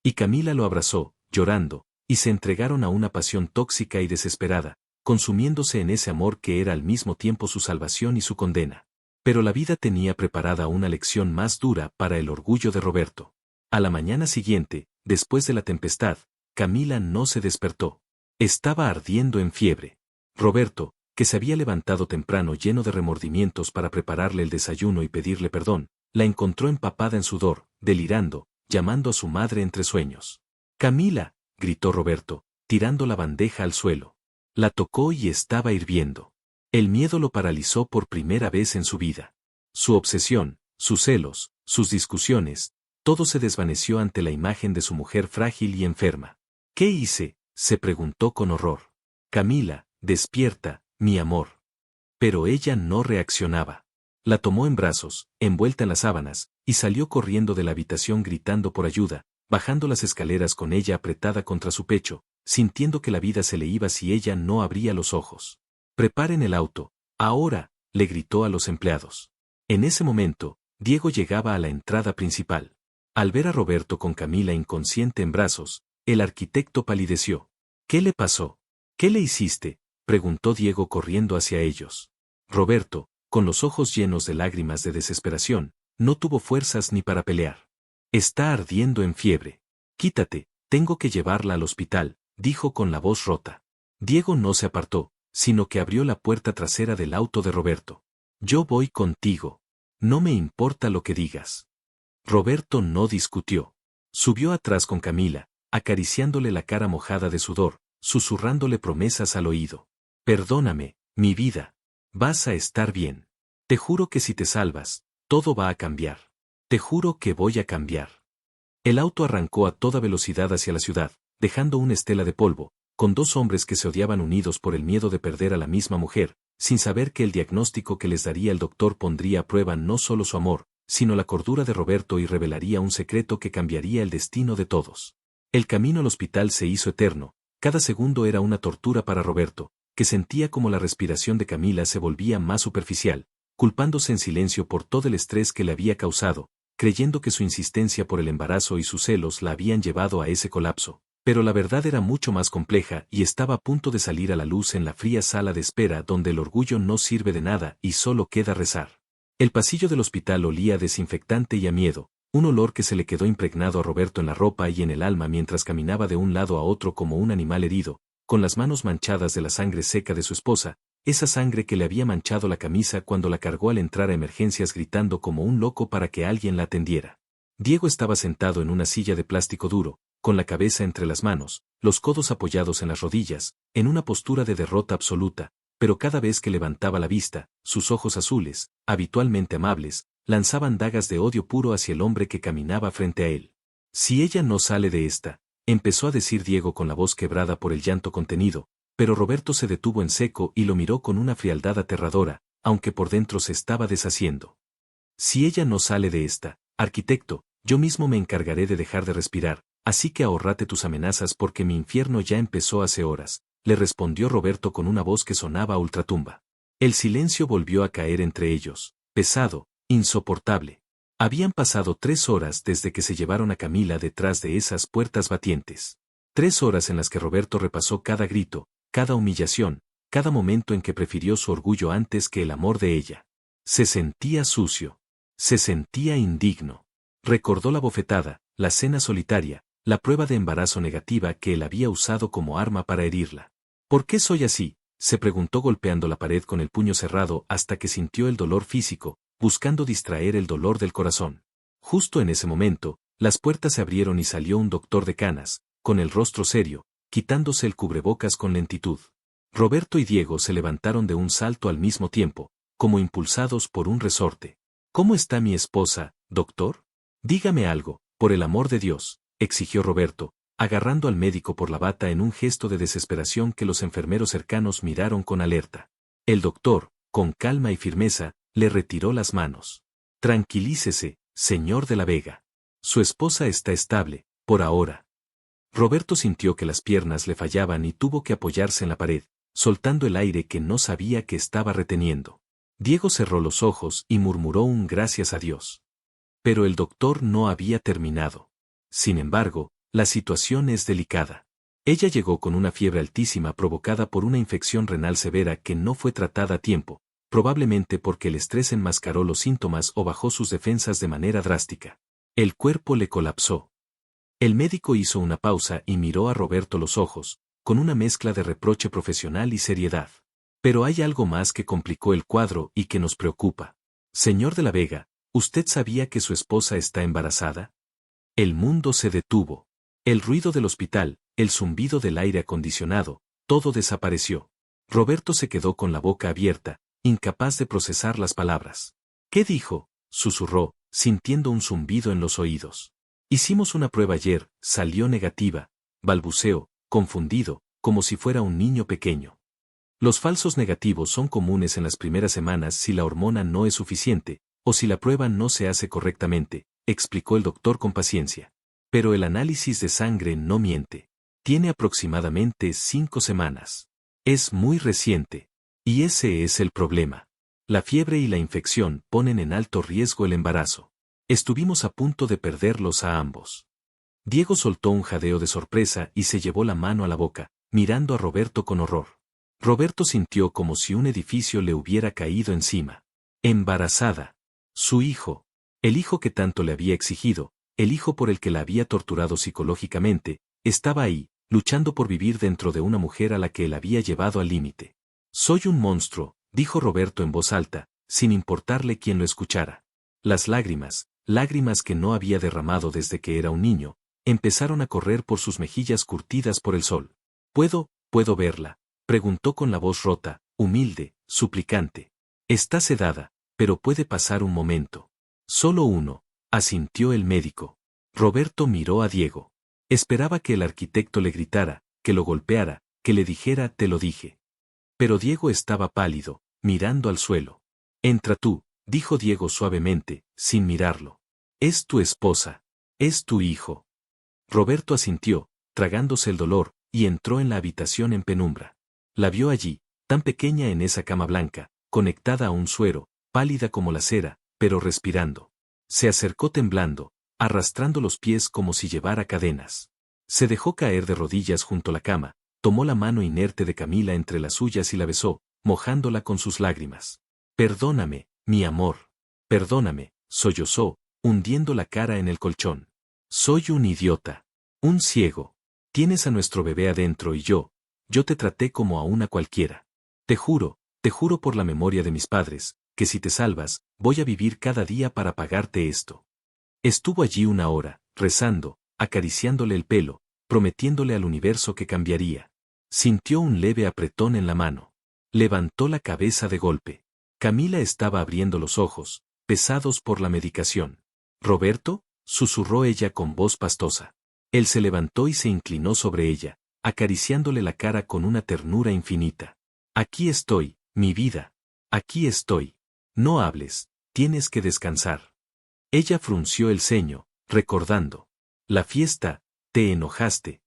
Y Camila lo abrazó, llorando, y se entregaron a una pasión tóxica y desesperada, consumiéndose en ese amor que era al mismo tiempo su salvación y su condena. Pero la vida tenía preparada una lección más dura para el orgullo de Roberto. A la mañana siguiente, después de la tempestad, Camila no se despertó. Estaba ardiendo en fiebre. Roberto, que se había levantado temprano lleno de remordimientos para prepararle el desayuno y pedirle perdón, la encontró empapada en sudor, delirando, llamando a su madre entre sueños. «Camila», gritó Roberto, tirando la bandeja al suelo. La tocó y estaba hirviendo. El miedo lo paralizó por primera vez en su vida. Su obsesión, sus celos, sus discusiones, todo se desvaneció ante la imagen de su mujer frágil y enferma. «¿Qué hice?», se preguntó con horror. «Camila, despierta, mi amor». Pero ella no reaccionaba. La tomó en brazos, envuelta en las sábanas, y salió corriendo de la habitación gritando por ayuda, bajando las escaleras con ella apretada contra su pecho, sintiendo que la vida se le iba si ella no abría los ojos. «Preparen el auto, ahora», le gritó a los empleados. En ese momento, Diego llegaba a la entrada principal. Al ver a Roberto con Camila inconsciente en brazos, el arquitecto palideció. «¿Qué le pasó? ¿Qué le hiciste?», preguntó Diego corriendo hacia ellos. Roberto, con los ojos llenos de lágrimas de desesperación, no tuvo fuerzas ni para pelear. Está ardiendo en fiebre. Quítate, tengo que llevarla al hospital, dijo con la voz rota. Diego no se apartó, sino que abrió la puerta trasera del auto de Roberto. Yo voy contigo. No me importa lo que digas. Roberto no discutió. Subió atrás con Camila, acariciándole la cara mojada de sudor, susurrándole promesas al oído. Perdóname, mi vida. Vas a estar bien. Te juro que si te salvas, todo va a cambiar. Te juro que voy a cambiar. El auto arrancó a toda velocidad hacia la ciudad, dejando una estela de polvo, con dos hombres que se odiaban unidos por el miedo de perder a la misma mujer, sin saber que el diagnóstico que les daría el doctor pondría a prueba no solo su amor, sino la cordura de Roberto y revelaría un secreto que cambiaría el destino de todos. El camino al hospital se hizo eterno, cada segundo era una tortura para Roberto, que sentía como la respiración de Camila se volvía más superficial, culpándose en silencio por todo el estrés que le había causado, creyendo que su insistencia por el embarazo y sus celos la habían llevado a ese colapso. Pero la verdad era mucho más compleja y estaba a punto de salir a la luz en la fría sala de espera donde el orgullo no sirve de nada y solo queda rezar. El pasillo del hospital olía a desinfectante y a miedo, un olor que se le quedó impregnado a Roberto en la ropa y en el alma mientras caminaba de un lado a otro como un animal herido, con las manos manchadas de la sangre seca de su esposa, esa sangre que le había manchado la camisa cuando la cargó al entrar a emergencias gritando como un loco para que alguien la atendiera. Diego estaba sentado en una silla de plástico duro, con la cabeza entre las manos, los codos apoyados en las rodillas, en una postura de derrota absoluta, pero cada vez que levantaba la vista, sus ojos azules, habitualmente amables, lanzaban dagas de odio puro hacia el hombre que caminaba frente a él. Si ella no sale de esta, empezó a decir Diego con la voz quebrada por el llanto contenido, pero Roberto se detuvo en seco y lo miró con una frialdad aterradora, aunque por dentro se estaba deshaciendo. Si ella no sale de esta, arquitecto, yo mismo me encargaré de dejar de respirar, así que ahórrate tus amenazas porque mi infierno ya empezó hace horas, le respondió Roberto con una voz que sonaba a ultratumba. El silencio volvió a caer entre ellos, pesado, insoportable. Habían pasado 3 horas desde que se llevaron a Camila detrás de esas puertas batientes. 3 horas en las que Roberto repasó cada grito, cada humillación, cada momento en que prefirió su orgullo antes que el amor de ella. Se sentía sucio. Se sentía indigno. Recordó la bofetada, la cena solitaria, la prueba de embarazo negativa que él había usado como arma para herirla. ¿Por qué soy así?, se preguntó golpeando la pared con el puño cerrado hasta que sintió el dolor físico, buscando distraer el dolor del corazón. Justo en ese momento, las puertas se abrieron y salió un doctor de canas, con el rostro serio, quitándose el cubrebocas con lentitud. Roberto y Diego se levantaron de un salto al mismo tiempo, como impulsados por un resorte. ¿Cómo está mi esposa, doctor? Dígame algo, por el amor de Dios, exigió Roberto, agarrando al médico por la bata en un gesto de desesperación que los enfermeros cercanos miraron con alerta. El doctor, con calma y firmeza, le retiró las manos. Tranquilícese, señor de la Vega. Su esposa está estable, por ahora. Roberto sintió que las piernas le fallaban y tuvo que apoyarse en la pared, soltando el aire que no sabía que estaba reteniendo. Diego cerró los ojos y murmuró un gracias a Dios. Pero el doctor no había terminado. Sin embargo, la situación es delicada. Ella llegó con una fiebre altísima provocada por una infección renal severa que no fue tratada a tiempo, probablemente porque el estrés enmascaró los síntomas o bajó sus defensas de manera drástica. El cuerpo le colapsó. El médico hizo una pausa y miró a Roberto los ojos, con una mezcla de reproche profesional y seriedad. Pero hay algo más que complicó el cuadro y que nos preocupa. Señor de la Vega, ¿usted sabía que su esposa está embarazada? El mundo se detuvo. El ruido del hospital, el zumbido del aire acondicionado, todo desapareció. Roberto se quedó con la boca abierta, incapaz de procesar las palabras. ¿Qué dijo?, susurró, sintiendo un zumbido en los oídos. Hicimos una prueba ayer, salió negativa, balbuceó, confundido, como si fuera un niño pequeño. Los falsos negativos son comunes en las primeras semanas si la hormona no es suficiente, o si la prueba no se hace correctamente, explicó el doctor con paciencia. Pero el análisis de sangre no miente. Tiene aproximadamente 5 semanas. Es muy reciente. Y ese es el problema. La fiebre y la infección ponen en alto riesgo el embarazo. Estuvimos a punto de perderlos a ambos. Diego soltó un jadeo de sorpresa y se llevó la mano a la boca, mirando a Roberto con horror. Roberto sintió como si un edificio le hubiera caído encima. Embarazada. Su hijo. El hijo que tanto le había exigido, el hijo por el que la había torturado psicológicamente, estaba ahí, luchando por vivir dentro de una mujer a la que él había llevado al límite. Soy un monstruo, dijo Roberto en voz alta, sin importarle quién lo escuchara. Las lágrimas, lágrimas que no había derramado desde que era un niño, empezaron a correr por sus mejillas curtidas por el sol. ¿Puedo verla?, preguntó con la voz rota, humilde, suplicante. Está sedada, pero puede pasar un momento. Solo uno, asintió el médico. Roberto miró a Diego. Esperaba que el arquitecto le gritara, que lo golpeara, que le dijera te lo dije. Pero Diego estaba pálido, mirando al suelo. Entra tú, dijo Diego suavemente, sin mirarlo. Es tu esposa. Es tu hijo. Roberto asintió, tragándose el dolor, y entró en la habitación en penumbra. La vio allí, tan pequeña en esa cama blanca, conectada a un suero, pálida como la cera, pero respirando. Se acercó temblando, arrastrando los pies como si llevara cadenas. Se dejó caer de rodillas junto a la cama, tomó la mano inerte de Camila entre las suyas y la besó, mojándola con sus lágrimas. Perdóname, mi amor. Perdóname, sollozó, hundiendo la cara en el colchón. Soy un idiota. Un ciego. Tienes a nuestro bebé adentro y yo te traté como a una cualquiera. Te juro por la memoria de mis padres, que si te salvas, voy a vivir cada día para pagarte esto. Estuvo allí una hora, rezando, acariciándole el pelo, prometiéndole al universo que cambiaría. Sintió un leve apretón en la mano. Levantó la cabeza de golpe. Camila estaba abriendo los ojos, pesados por la medicación. ¿Roberto?, susurró ella con voz pastosa. Él se levantó y se inclinó sobre ella, acariciándole la cara con una ternura infinita. Aquí estoy, mi vida. Aquí estoy. No hables, tienes que descansar. Ella frunció el ceño, recordando. La fiesta, te enojaste.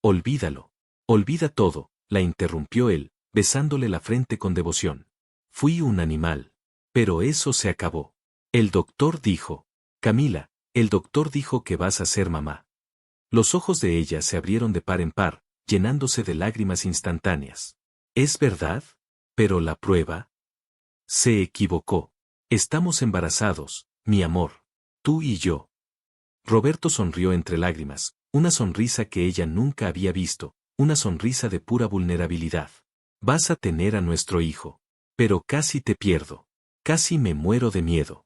Olvídalo. Olvida todo, la interrumpió él, besándole la frente con devoción. Fui un animal. Pero eso se acabó. El doctor dijo. Camila, el doctor dijo que vas a ser mamá. Los ojos de ella se abrieron de par en par, llenándose de lágrimas instantáneas. ¿Es verdad? ¿Pero la prueba? Se equivocó. Estamos embarazados, mi amor. Tú y yo. Roberto sonrió entre lágrimas, una sonrisa que ella nunca había visto, una sonrisa de pura vulnerabilidad. Vas a tener a nuestro hijo. Pero casi te pierdo. Casi me muero de miedo.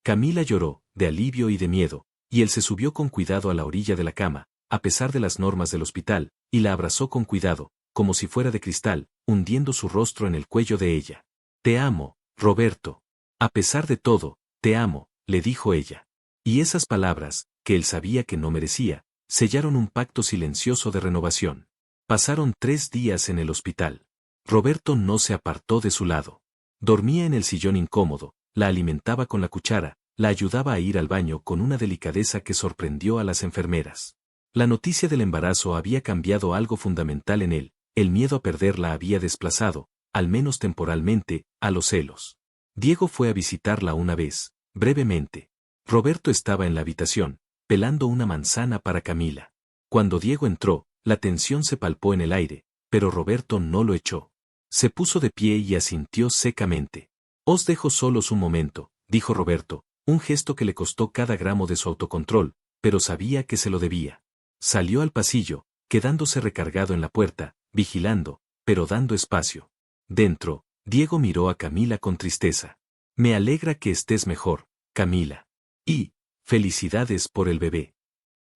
Camila lloró, de alivio y de miedo, y él se subió con cuidado a la orilla de la cama, a pesar de las normas del hospital, y la abrazó con cuidado, como si fuera de cristal, hundiendo su rostro en el cuello de ella. Te amo, Roberto. A pesar de todo, te amo, le dijo ella. Y esas palabras, que él sabía que no merecía, sellaron un pacto silencioso de renovación. Pasaron 3 días en el hospital. Roberto no se apartó de su lado. Dormía en el sillón incómodo, la alimentaba con la cuchara, la ayudaba a ir al baño con una delicadeza que sorprendió a las enfermeras. La noticia del embarazo había cambiado algo fundamental en él, el miedo a perderla había desplazado, al menos temporalmente, a los celos. Diego fue a visitarla una vez, brevemente. Roberto estaba en la habitación, pelando una manzana para Camila. Cuando Diego entró, la tensión se palpó en el aire, pero Roberto no lo echó. Se puso de pie y asintió secamente. Os dejo solos un momento, dijo Roberto, un gesto que le costó cada gramo de su autocontrol, pero sabía que se lo debía. Salió al pasillo, quedándose recargado en la puerta, vigilando, pero dando espacio. Dentro, Diego miró a Camila con tristeza. Me alegra que estés mejor, Camila. Y, felicidades por el bebé.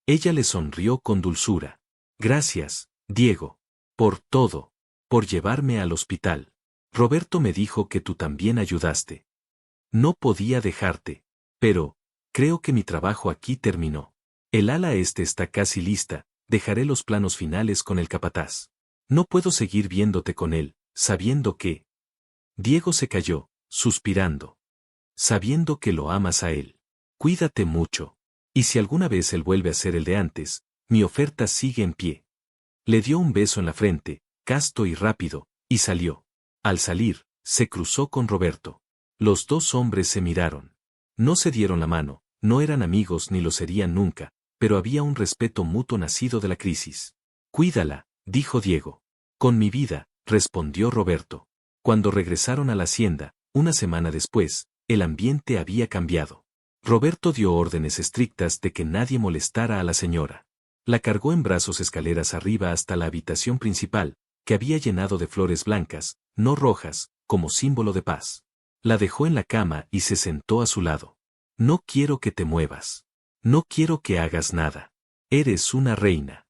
Ella le sonrió con dulzura. Gracias, Diego. Por todo. Por llevarme al hospital. Roberto me dijo que tú también ayudaste. No podía dejarte. Pero, creo que mi trabajo aquí terminó. El ala este está casi lista, dejaré los planos finales con el capataz. No puedo seguir viéndote con él, sabiendo que... Diego se calló, suspirando. Sabiendo que lo amas a él. Cuídate mucho. Y si alguna vez él vuelve a ser el de antes, mi oferta sigue en pie. Le dio un beso en la frente, casto y rápido, y salió. Al salir, se cruzó con Roberto. Los dos hombres se miraron. No se dieron la mano, no eran amigos ni lo serían nunca, pero había un respeto mutuo nacido de la crisis. Cuídala, dijo Diego. Con mi vida, respondió Roberto. Cuando regresaron a la hacienda, Una semana después, el ambiente había cambiado. Roberto dio órdenes estrictas de que nadie molestara a la señora. La cargó en brazos escaleras arriba hasta la habitación principal, que había llenado de flores blancas, no rojas, como símbolo de paz. La dejó en la cama y se sentó a su lado. No quiero que te muevas. No quiero que hagas nada. Eres una reina.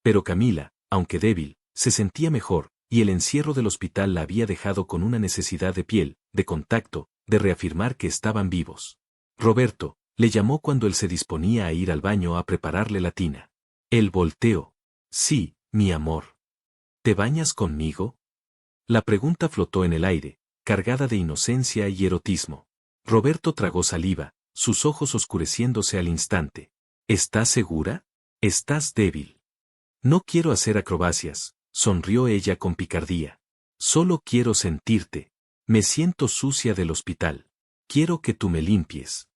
Pero Camila, aunque débil, se sentía mejor, y el encierro del hospital la había dejado con una necesidad de piel, de contacto, de reafirmar que estaban vivos. Roberto le llamó cuando él se disponía a ir al baño a prepararle la tina. Él volteó. Sí, mi amor. ¿Te bañas conmigo? La pregunta flotó en el aire, cargada de inocencia y erotismo. Roberto tragó saliva, sus ojos oscureciéndose al instante. ¿Estás segura? Estás débil. No quiero hacer acrobacias, sonrió ella con picardía. Solo quiero sentirte. Me siento sucia del hospital. Quiero que tú me limpies.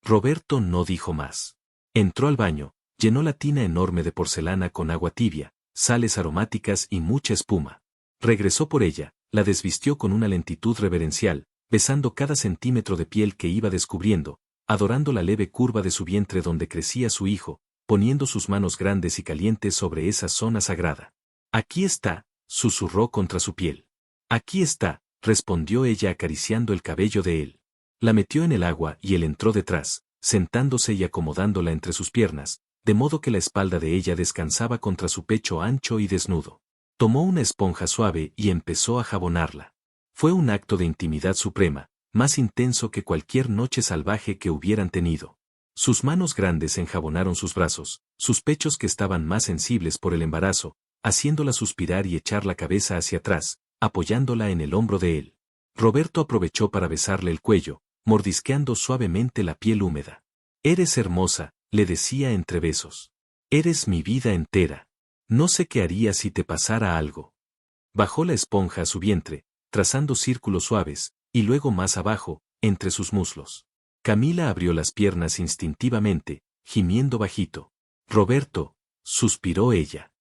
Roberto no dijo más. Entró al baño, llenó la tina enorme de porcelana con agua tibia, sales aromáticas y mucha espuma. Regresó por ella, la desvistió con una lentitud reverencial, besando cada centímetro de piel que iba descubriendo, adorando la leve curva de su vientre donde crecía su hijo, poniendo sus manos grandes y calientes sobre esa zona sagrada. Aquí está, susurró contra su piel. Aquí está, respondió ella acariciando el cabello de él. La metió en el agua y él entró detrás, sentándose y acomodándola entre sus piernas, de modo que la espalda de ella descansaba contra su pecho ancho y desnudo. Tomó una esponja suave y empezó a jabonarla. Fue un acto de intimidad suprema, más intenso que cualquier noche salvaje que hubieran tenido. Sus manos grandes enjabonaron sus brazos, sus pechos que estaban más sensibles por el embarazo, haciéndola suspirar y echar la cabeza hacia atrás, apoyándola en el hombro de él. Roberto aprovechó para besarle el cuello, mordisqueando suavemente la piel húmeda. Eres hermosa, le decía entre besos. Eres mi vida entera. No sé qué haría si te pasara algo. Bajó la esponja a su vientre, trazando círculos suaves, y luego más abajo, entre sus muslos. Camila abrió las piernas instintivamente, gimiendo bajito. Roberto, suspiró ella.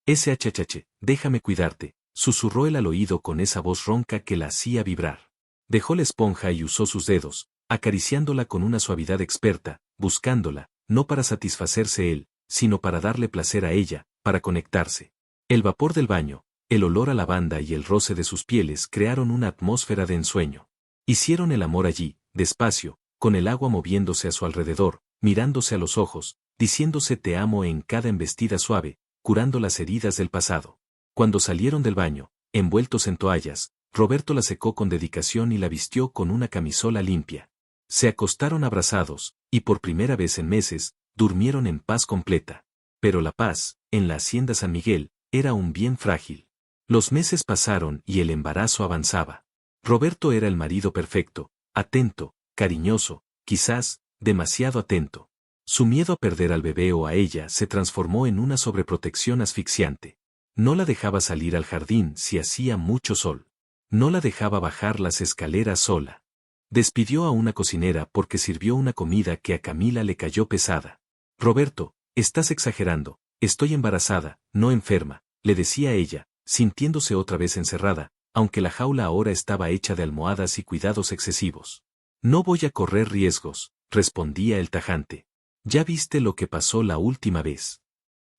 SHH, déjame cuidarte, susurró él al oído con esa voz ronca que la hacía vibrar. Dejó la esponja y usó sus dedos, acariciándola con una suavidad experta, buscándola, no para satisfacerse él, sino para darle placer a ella, para conectarse. El vapor del baño, el olor a lavanda y el roce de sus pieles crearon una atmósfera de ensueño. Hicieron el amor allí, despacio, con el agua moviéndose a su alrededor, mirándose a los ojos, diciéndose te amo en cada embestida suave, curando las heridas del pasado. Cuando salieron del baño, envueltos en toallas, Roberto la secó con dedicación y la vistió con una camisola limpia. Se acostaron abrazados, y por primera vez en meses, durmieron en paz completa. Pero la paz, en la hacienda San Miguel, era un bien frágil. Los meses pasaron y el embarazo avanzaba. Roberto era el marido perfecto, atento, cariñoso, quizás, demasiado atento. Su miedo a perder al bebé o a ella se transformó en una sobreprotección asfixiante. No la dejaba salir al jardín si hacía mucho sol. No la dejaba bajar las escaleras sola. Despidió a una cocinera porque sirvió una comida que a Camila le cayó pesada. Roberto, estás exagerando, estoy embarazada, no enferma, le decía ella, sintiéndose otra vez encerrada, aunque la jaula ahora estaba hecha de almohadas y cuidados excesivos. No voy a correr riesgos, respondía el tajante. Ya viste lo que pasó la última vez.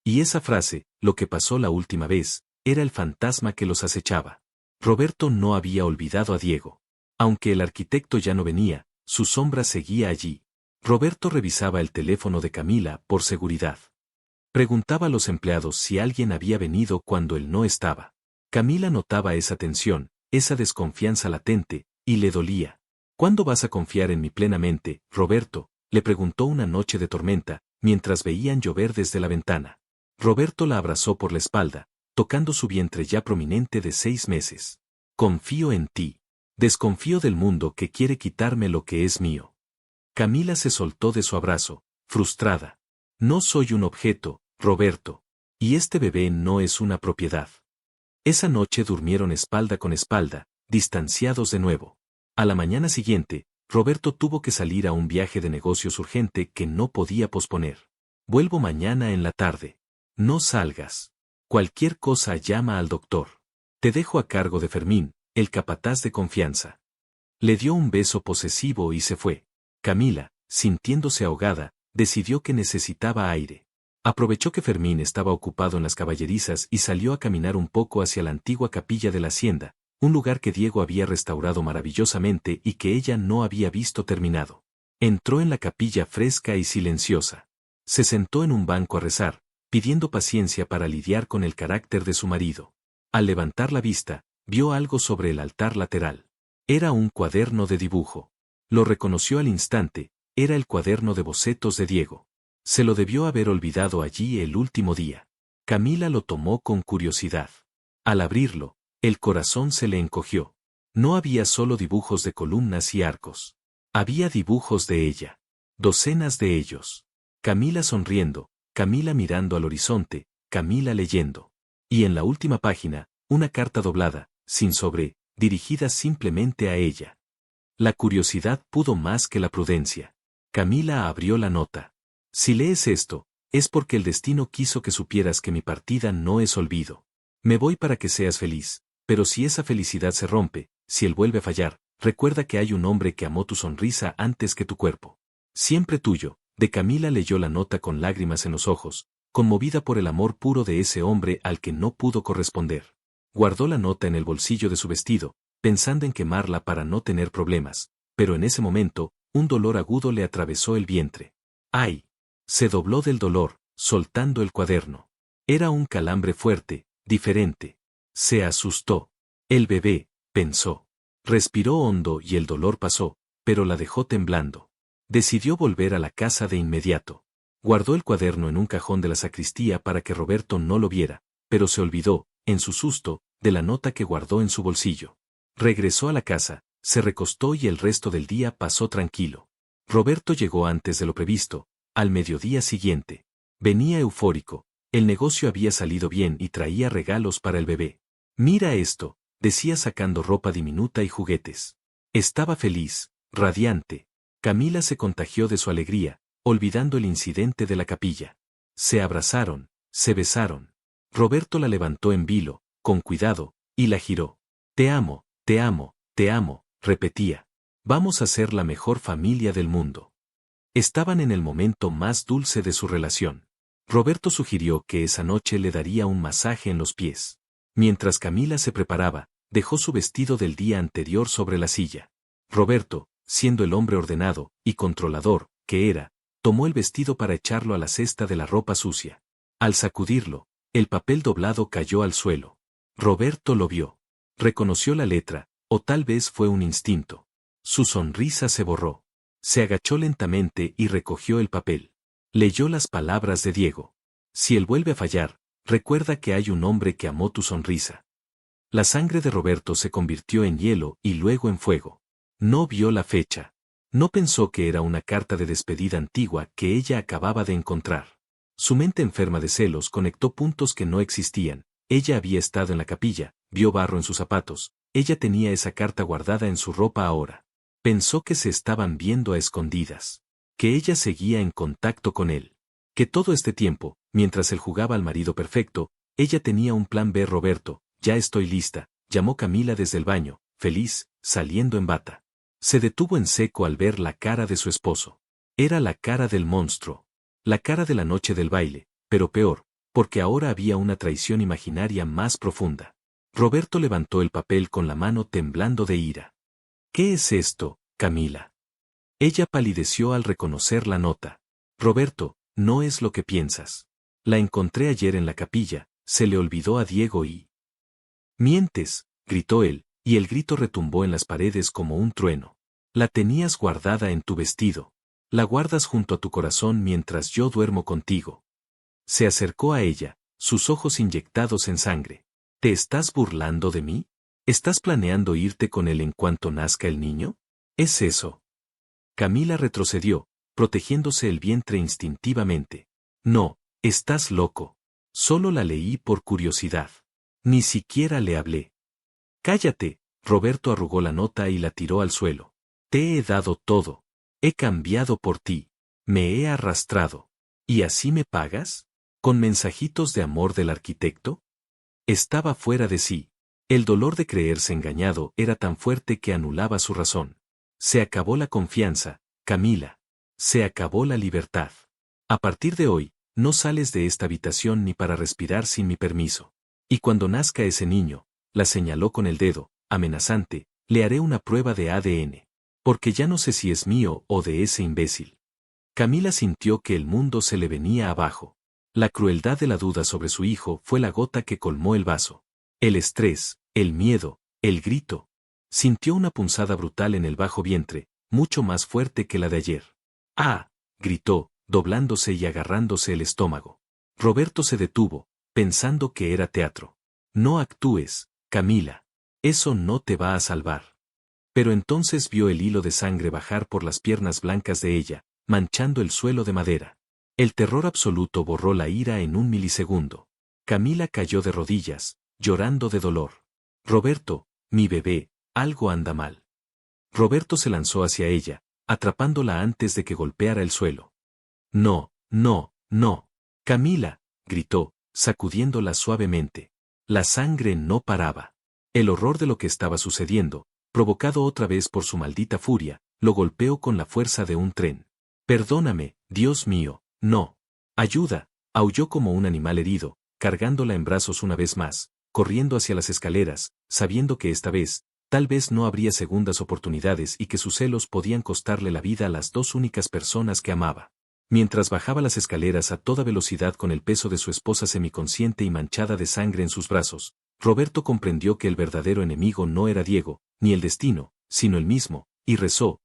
Y esa frase, lo que pasó la última vez, era el fantasma que los acechaba. Roberto no había olvidado a Diego. Aunque el arquitecto ya no venía, su sombra seguía allí. Roberto revisaba el teléfono de Camila por seguridad. Preguntaba a los empleados si alguien había venido cuando él no estaba. Camila notaba esa tensión, esa desconfianza latente, y le dolía. ¿Cuándo vas a confiar en mí plenamente, Roberto?, le preguntó una noche de tormenta, mientras veían llover desde la ventana. Roberto la abrazó por la espalda, tocando su vientre ya prominente de 6 meses. Confío en ti. Desconfío del mundo que quiere quitarme lo que es mío. Camila se soltó de su abrazo, frustrada. No soy un objeto, Roberto. Y este bebé no es una propiedad. Esa noche durmieron espalda con espalda, distanciados de nuevo. A la mañana siguiente, Roberto tuvo que salir a un viaje de negocios urgente que no podía posponer. Vuelvo mañana en la tarde. No salgas. Cualquier cosa llama al doctor. Te dejo a cargo de Fermín, el capataz de confianza. Le dio un beso posesivo y se fue. Camila, sintiéndose ahogada, decidió que necesitaba aire. Aprovechó que Fermín estaba ocupado en las caballerizas y salió a caminar un poco hacia la antigua capilla de la hacienda, un lugar que Diego había restaurado maravillosamente y que ella no había visto terminado. Entró en la capilla fresca y silenciosa. Se sentó en un banco a rezar, pidiendo paciencia para lidiar con el carácter de su marido. Al levantar la vista, vio algo sobre el altar lateral. Era un cuaderno de dibujo. Lo reconoció al instante, era el cuaderno de bocetos de Diego. Se lo debió haber olvidado allí el último día. Camila lo tomó con curiosidad. Al abrirlo, el corazón se le encogió. No había solo dibujos de columnas y arcos. Había dibujos de ella. Docenas de ellos. Camila sonriendo, Camila mirando al horizonte, Camila leyendo. Y en la última página, una carta doblada, sin sobre, dirigida simplemente a ella. La curiosidad pudo más que la prudencia. Camila abrió la nota. Si lees esto, es porque el destino quiso que supieras que mi partida no es olvido. Me voy para que seas feliz, pero si esa felicidad se rompe, si él vuelve a fallar, recuerda que hay un hombre que amó tu sonrisa antes que tu cuerpo. Siempre tuyo. De Camila leyó la nota con lágrimas en los ojos, conmovida por el amor puro de ese hombre al que no pudo corresponder. Guardó la nota en el bolsillo de su vestido, pensando en quemarla para no tener problemas, pero en ese momento, un dolor agudo le atravesó el vientre. ¡Ay! Se dobló del dolor, soltando el cuaderno. Era un calambre fuerte, diferente. Se asustó. El bebé, pensó. Respiró hondo y el dolor pasó, pero la dejó temblando. Decidió volver a la casa de inmediato. Guardó el cuaderno en un cajón de la sacristía para que Roberto no lo viera, pero se olvidó, en su susto, de la nota que guardó en su bolsillo. Regresó a la casa, se recostó y el resto del día pasó tranquilo. Roberto llegó antes de lo previsto, al mediodía siguiente. Venía eufórico, el negocio había salido bien y traía regalos para el bebé. Mira esto, decía sacando ropa diminuta y juguetes. Estaba feliz, radiante. Camila se contagió de su alegría, olvidando el incidente de la capilla. Se abrazaron, se besaron. Roberto la levantó en vilo, con cuidado, y la giró. Te amo, te amo, te amo, repetía. Vamos a ser la mejor familia del mundo. Estaban en el momento más dulce de su relación. Roberto sugirió que esa noche le daría un masaje en los pies. Mientras Camila se preparaba, dejó su vestido del día anterior sobre la silla. Roberto, siendo el hombre ordenado y controlador que era, tomó el vestido para echarlo a la cesta de la ropa sucia. Al sacudirlo, el papel doblado cayó al suelo. Roberto lo vio. Reconoció la letra, o tal vez fue un instinto. Su sonrisa se borró. Se agachó lentamente y recogió el papel. Leyó las palabras de Diego. Si él vuelve a fallar, recuerda que hay un hombre que amó tu sonrisa. La sangre de Roberto se convirtió en hielo y luego en fuego. No vio la fecha. No pensó que era una carta de despedida antigua que ella acababa de encontrar. Su mente enferma de celos conectó puntos que no existían. Ella había estado en la capilla, vio barro en sus zapatos, ella tenía esa carta guardada en su ropa ahora. Pensó que se estaban viendo a escondidas. Que ella seguía en contacto con él. Que todo este tiempo, mientras él jugaba al marido perfecto, ella tenía un plan B. Roberto, ya estoy lista, llamó Camila desde el baño, feliz, saliendo en bata. Se detuvo en seco al ver la cara de su esposo. Era la cara del monstruo. La cara de la noche del baile, pero peor, porque ahora había una traición imaginaria más profunda. Roberto levantó el papel con la mano temblando de ira. ¿Qué es esto, Camila? Ella palideció al reconocer la nota. Roberto, no es lo que piensas. La encontré ayer en la capilla, se le olvidó a Diego y... Mientes, gritó él, y el grito retumbó en las paredes como un trueno. La tenías guardada en tu vestido. La guardas junto a tu corazón mientras yo duermo contigo. Se acercó a ella, sus ojos inyectados en sangre. ¿Te estás burlando de mí? ¿Estás planeando irte con él en cuanto nazca el niño? ¿Es eso? Camila retrocedió, protegiéndose el vientre instintivamente. No, estás loco. Solo la leí por curiosidad. Ni siquiera le hablé. Cállate, Roberto arrugó la nota y la tiró al suelo. Te he dado todo. He cambiado por ti. Me he arrastrado. ¿Y así me pagas? ¿Con mensajitos de amor del arquitecto? Estaba fuera de sí. El dolor de creerse engañado era tan fuerte que anulaba su razón. Se acabó la confianza, Camila. Se acabó la libertad. A partir de hoy, no sales de esta habitación ni para respirar sin mi permiso. Y cuando nazca ese niño, la señaló con el dedo, amenazante, le haré una prueba de ADN. Porque ya no sé si es mío o de ese imbécil. Camila sintió que el mundo se le venía abajo. La crueldad de la duda sobre su hijo fue la gota que colmó el vaso. El estrés, el miedo, el grito. Sintió una punzada brutal en el bajo vientre, mucho más fuerte que la de ayer. ¡Ah! Gritó, doblándose y agarrándose el estómago. Roberto se detuvo, pensando que era teatro. No actúes, Camila. Eso no te va a salvar. Pero entonces vio el hilo de sangre bajar por las piernas blancas de ella, manchando el suelo de madera. El terror absoluto borró la ira en un milisegundo. Camila cayó de rodillas, llorando de dolor. Roberto, mi bebé, algo anda mal. Roberto se lanzó hacia ella, atrapándola antes de que golpeara el suelo. No, no, no. Camila, gritó, sacudiéndola suavemente. La sangre no paraba. El horror de lo que estaba sucediendo, provocado otra vez por su maldita furia, lo golpeó con la fuerza de un tren. Perdóname, Dios mío, no. Ayuda, aulló como un animal herido, cargándola en brazos una vez más, corriendo hacia las escaleras, sabiendo que esta vez, tal vez no habría segundas oportunidades y que sus celos podían costarle la vida a las dos únicas personas que amaba. Mientras bajaba las escaleras a toda velocidad con el peso de su esposa semiconsciente y manchada de sangre en sus brazos, Roberto comprendió que el verdadero enemigo no era Diego, ni el destino, sino él mismo, y rezó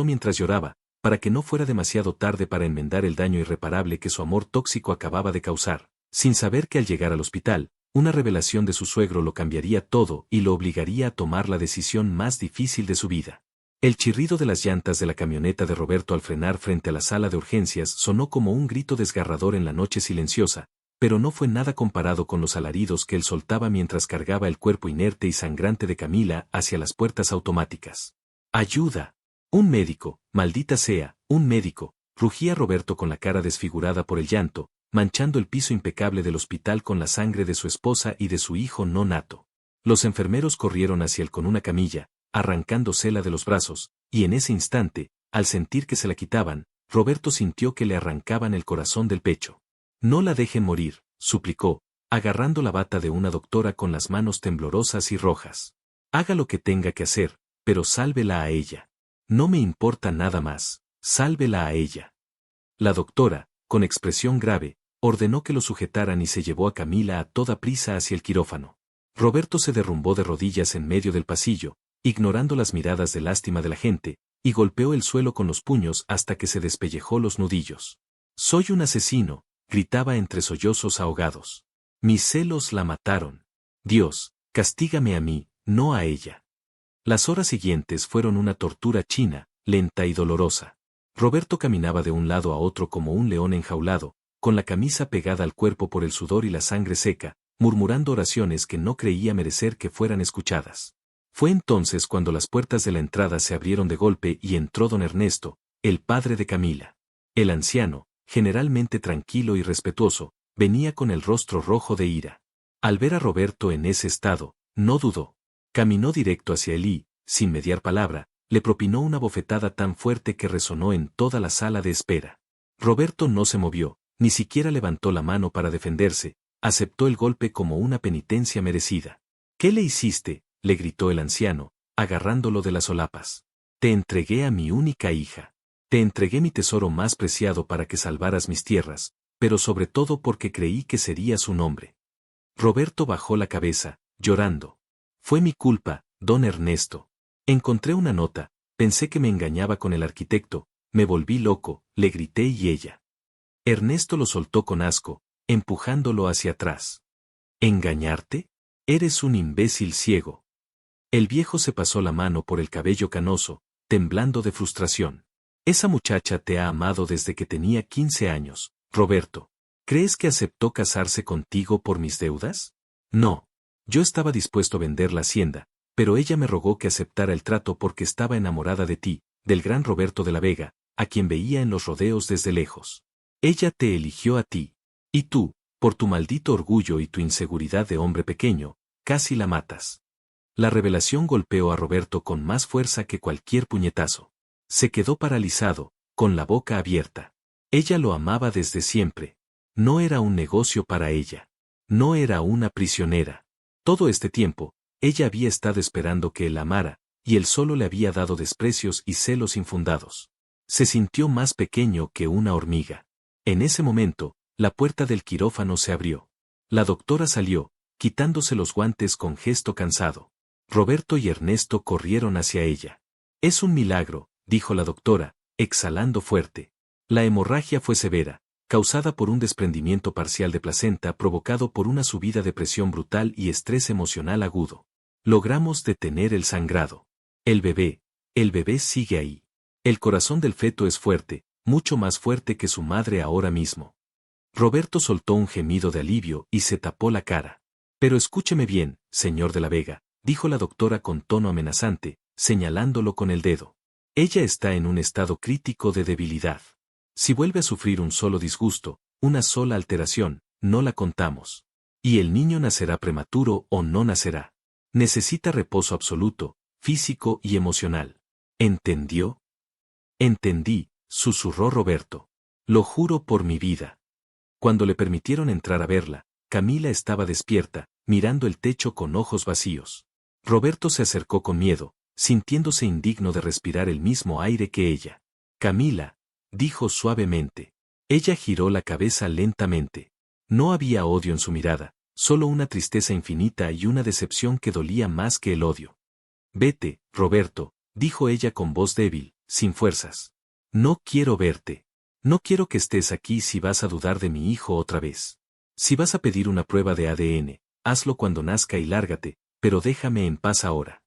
mientras lloraba, para que no fuera demasiado tarde para enmendar el daño irreparable que su amor tóxico acababa de causar, sin saber que al llegar al hospital, una revelación de su suegro lo cambiaría todo y lo obligaría a tomar la decisión más difícil de su vida. El chirrido de las llantas de la camioneta de Roberto al frenar frente a la sala de urgencias sonó como un grito desgarrador en la noche silenciosa, pero no fue nada comparado con los alaridos que él soltaba mientras cargaba el cuerpo inerte y sangrante de Camila hacia las puertas automáticas. ¡Ayuda! Un médico, maldita sea, un médico, rugía Roberto con la cara desfigurada por el llanto, manchando el piso impecable del hospital con la sangre de su esposa y de su hijo no nato. Los enfermeros corrieron hacia él con una camilla, arrancándosela de los brazos, y en ese instante, al sentir que se la quitaban, Roberto sintió que le arrancaban el corazón del pecho. No la dejen morir, suplicó, agarrando la bata de una doctora con las manos temblorosas y rojas. Haga lo que tenga que hacer, pero sálvela a ella. No me importa nada más, sálvela a ella. La doctora, con expresión grave, ordenó que lo sujetaran y se llevó a Camila a toda prisa hacia el quirófano. Roberto se derrumbó de rodillas en medio del pasillo, ignorando las miradas de lástima de la gente, y golpeó el suelo con los puños hasta que se despellejó los nudillos. Soy un asesino, gritaba entre sollozos ahogados. Mis celos la mataron. Dios, castígame a mí, no a ella. Las horas siguientes fueron una tortura china, lenta y dolorosa. Roberto caminaba de un lado a otro como un león enjaulado, con la camisa pegada al cuerpo por el sudor y la sangre seca, murmurando oraciones que no creía merecer que fueran escuchadas. Fue entonces cuando las puertas de la entrada se abrieron de golpe y entró don Ernesto, el padre de Camila. El anciano, generalmente tranquilo y respetuoso, venía con el rostro rojo de ira. Al ver a Roberto en ese estado, no dudó. Caminó directo hacia él y, sin mediar palabra, le propinó una bofetada tan fuerte que resonó en toda la sala de espera. Roberto no se movió, ni siquiera levantó la mano para defenderse, aceptó el golpe como una penitencia merecida. ¿Qué le hiciste?, le gritó el anciano, agarrándolo de las solapas. Te entregué a mi única hija. Te entregué mi tesoro más preciado para que salvaras mis tierras, pero sobre todo porque creí que serías un hombre. Roberto bajó la cabeza, llorando. Fue mi culpa, don Ernesto. Encontré una nota, pensé que me engañaba con el arquitecto, me volví loco, le grité y ella. Ernesto lo soltó con asco, empujándolo hacia atrás. ¿Engañarte? Eres un imbécil ciego. El viejo se pasó la mano por el cabello canoso, temblando de frustración. Esa muchacha te ha amado desde que tenía 15 años, Roberto. ¿Crees que aceptó casarse contigo por mis deudas? No. Yo estaba dispuesto a vender la hacienda, pero ella me rogó que aceptara el trato porque estaba enamorada de ti, del gran Roberto de la Vega, a quien veía en los rodeos desde lejos. Ella te eligió a ti. Y tú, por tu maldito orgullo y tu inseguridad de hombre pequeño, casi la matas. La revelación golpeó a Roberto con más fuerza que cualquier puñetazo. Se quedó paralizado, con la boca abierta. Ella lo amaba desde siempre. No era un negocio para ella. No era una prisionera. Todo este tiempo, ella había estado esperando que él la amara, y él solo le había dado desprecios y celos infundados. Se sintió más pequeño que una hormiga. En ese momento, la puerta del quirófano se abrió. La doctora salió, quitándose los guantes con gesto cansado. Roberto y Ernesto corrieron hacia ella. Es un milagro, dijo la doctora, exhalando fuerte. La hemorragia fue severa, causada por un desprendimiento parcial de placenta provocado por una subida de presión brutal y estrés emocional agudo. Logramos detener el sangrado. El bebé sigue ahí. El corazón del feto es fuerte, mucho más fuerte que su madre ahora mismo. Roberto soltó un gemido de alivio y se tapó la cara. Pero escúcheme bien, señor de la Vega, dijo la doctora con tono amenazante, señalándolo con el dedo. Ella está en un estado crítico de debilidad. Si vuelve a sufrir un solo disgusto, una sola alteración, no la contamos. Y el niño nacerá prematuro o no nacerá. Necesita reposo absoluto, físico y emocional. ¿Entendió? Entendí, susurró Roberto. Lo juro por mi vida. Cuando le permitieron entrar a verla, Camila estaba despierta, mirando el techo con ojos vacíos. Roberto se acercó con miedo, sintiéndose indigno de respirar el mismo aire que ella. Camila, dijo suavemente. Ella giró la cabeza lentamente. No había odio en su mirada, solo una tristeza infinita y una decepción que dolía más que el odio. Vete, Roberto, dijo ella con voz débil, sin fuerzas. No quiero verte. No quiero que estés aquí si vas a dudar de mi hijo otra vez. Si vas a pedir una prueba de ADN, hazlo cuando nazca y lárgate, pero déjame en paz ahora.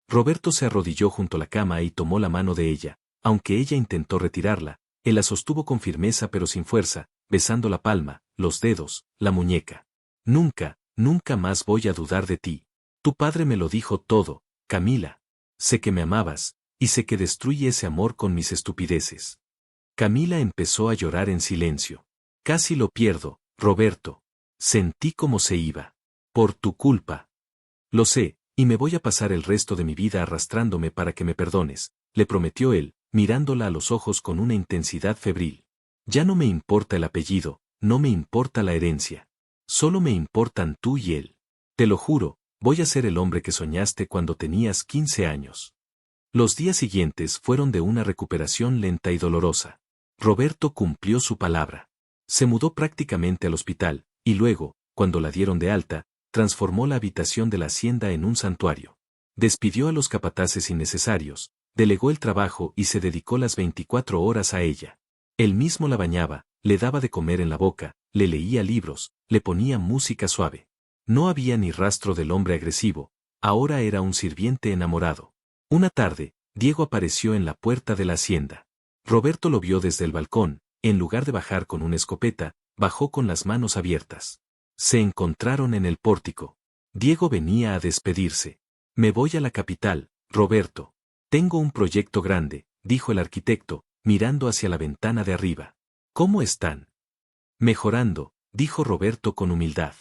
Roberto se arrodilló junto a la cama y tomó la mano de ella, aunque ella intentó retirarla, él la sostuvo con firmeza pero sin fuerza, besando la palma, los dedos, la muñeca. Nunca, nunca más voy a dudar de ti. Tu padre me lo dijo todo, Camila. Sé que me amabas, y sé que destruye ese amor con mis estupideces. Camila empezó a llorar en silencio. Casi lo pierdo, Roberto. Sentí como se iba. Por tu culpa. Lo sé, y me voy a pasar el resto de mi vida arrastrándome para que me perdones, le prometió él, mirándola a los ojos con una intensidad febril. Ya no me importa el apellido, no me importa la herencia. Solo me importan tú y él. Te lo juro, voy a ser el hombre que soñaste cuando tenías 15 años. Los días siguientes fueron de una recuperación lenta y dolorosa. Roberto cumplió su palabra. Se mudó prácticamente al hospital, y luego, cuando la dieron de alta, transformó la habitación de la hacienda en un santuario. Despidió a los capataces innecesarios, delegó el trabajo y se dedicó las 24 horas a ella. Él mismo la bañaba, le daba de comer en la boca, le leía libros, le ponía música suave. No había ni rastro del hombre agresivo, ahora era un sirviente enamorado. Una tarde, Diego apareció en la puerta de la hacienda. Roberto lo vio desde el balcón, en lugar de bajar con una escopeta, bajó con las manos abiertas. Se encontraron en el pórtico. Diego venía a despedirse. Me voy a la capital, Roberto. Tengo un proyecto grande, dijo el arquitecto, mirando hacia la ventana de arriba. ¿Cómo están? Mejorando, dijo Roberto con humildad.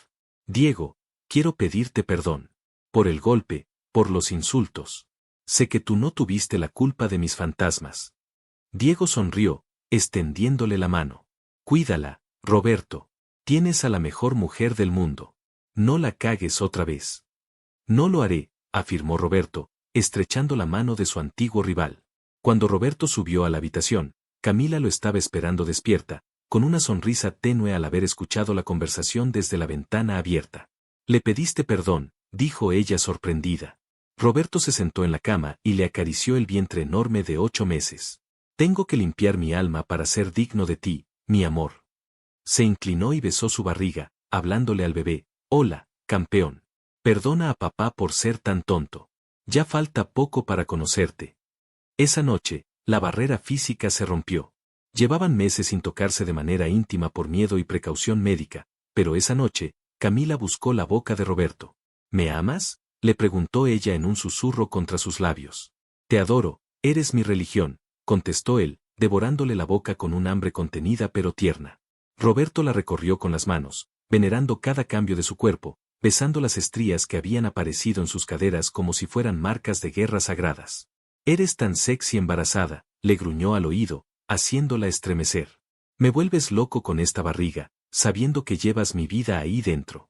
Diego, quiero pedirte perdón. Por el golpe, por los insultos. Sé que tú no tuviste la culpa de mis fantasmas. Diego sonrió, extendiéndole la mano. Cuídala, Roberto. Tienes a la mejor mujer del mundo. No la cagues otra vez. No lo haré, afirmó Roberto, estrechando la mano de su antiguo rival. Cuando Roberto subió a la habitación, Camila lo estaba esperando despierta, con una sonrisa tenue al haber escuchado la conversación desde la ventana abierta. Le pediste perdón, dijo ella sorprendida. Roberto se sentó en la cama y le acarició el vientre enorme de 8 meses. Tengo que limpiar mi alma para ser digno de ti, mi amor. Se inclinó y besó su barriga, hablándole al bebé. Hola, campeón. Perdona a papá por ser tan tonto. Ya falta poco para conocerte. Esa noche, la barrera física se rompió. Llevaban meses sin tocarse de manera íntima por miedo y precaución médica, pero esa noche, Camila buscó la boca de Roberto. ¿Me amas?, le preguntó ella en un susurro contra sus labios. Te adoro, eres mi religión, contestó él, devorándole la boca con un hambre contenida pero tierna. Roberto la recorrió con las manos, venerando cada cambio de su cuerpo, besando las estrías que habían aparecido en sus caderas como si fueran marcas de guerra sagradas. «Eres tan sexy embarazada», le gruñó al oído, haciéndola estremecer. «Me vuelves loco con esta barriga, sabiendo que llevas mi vida ahí dentro».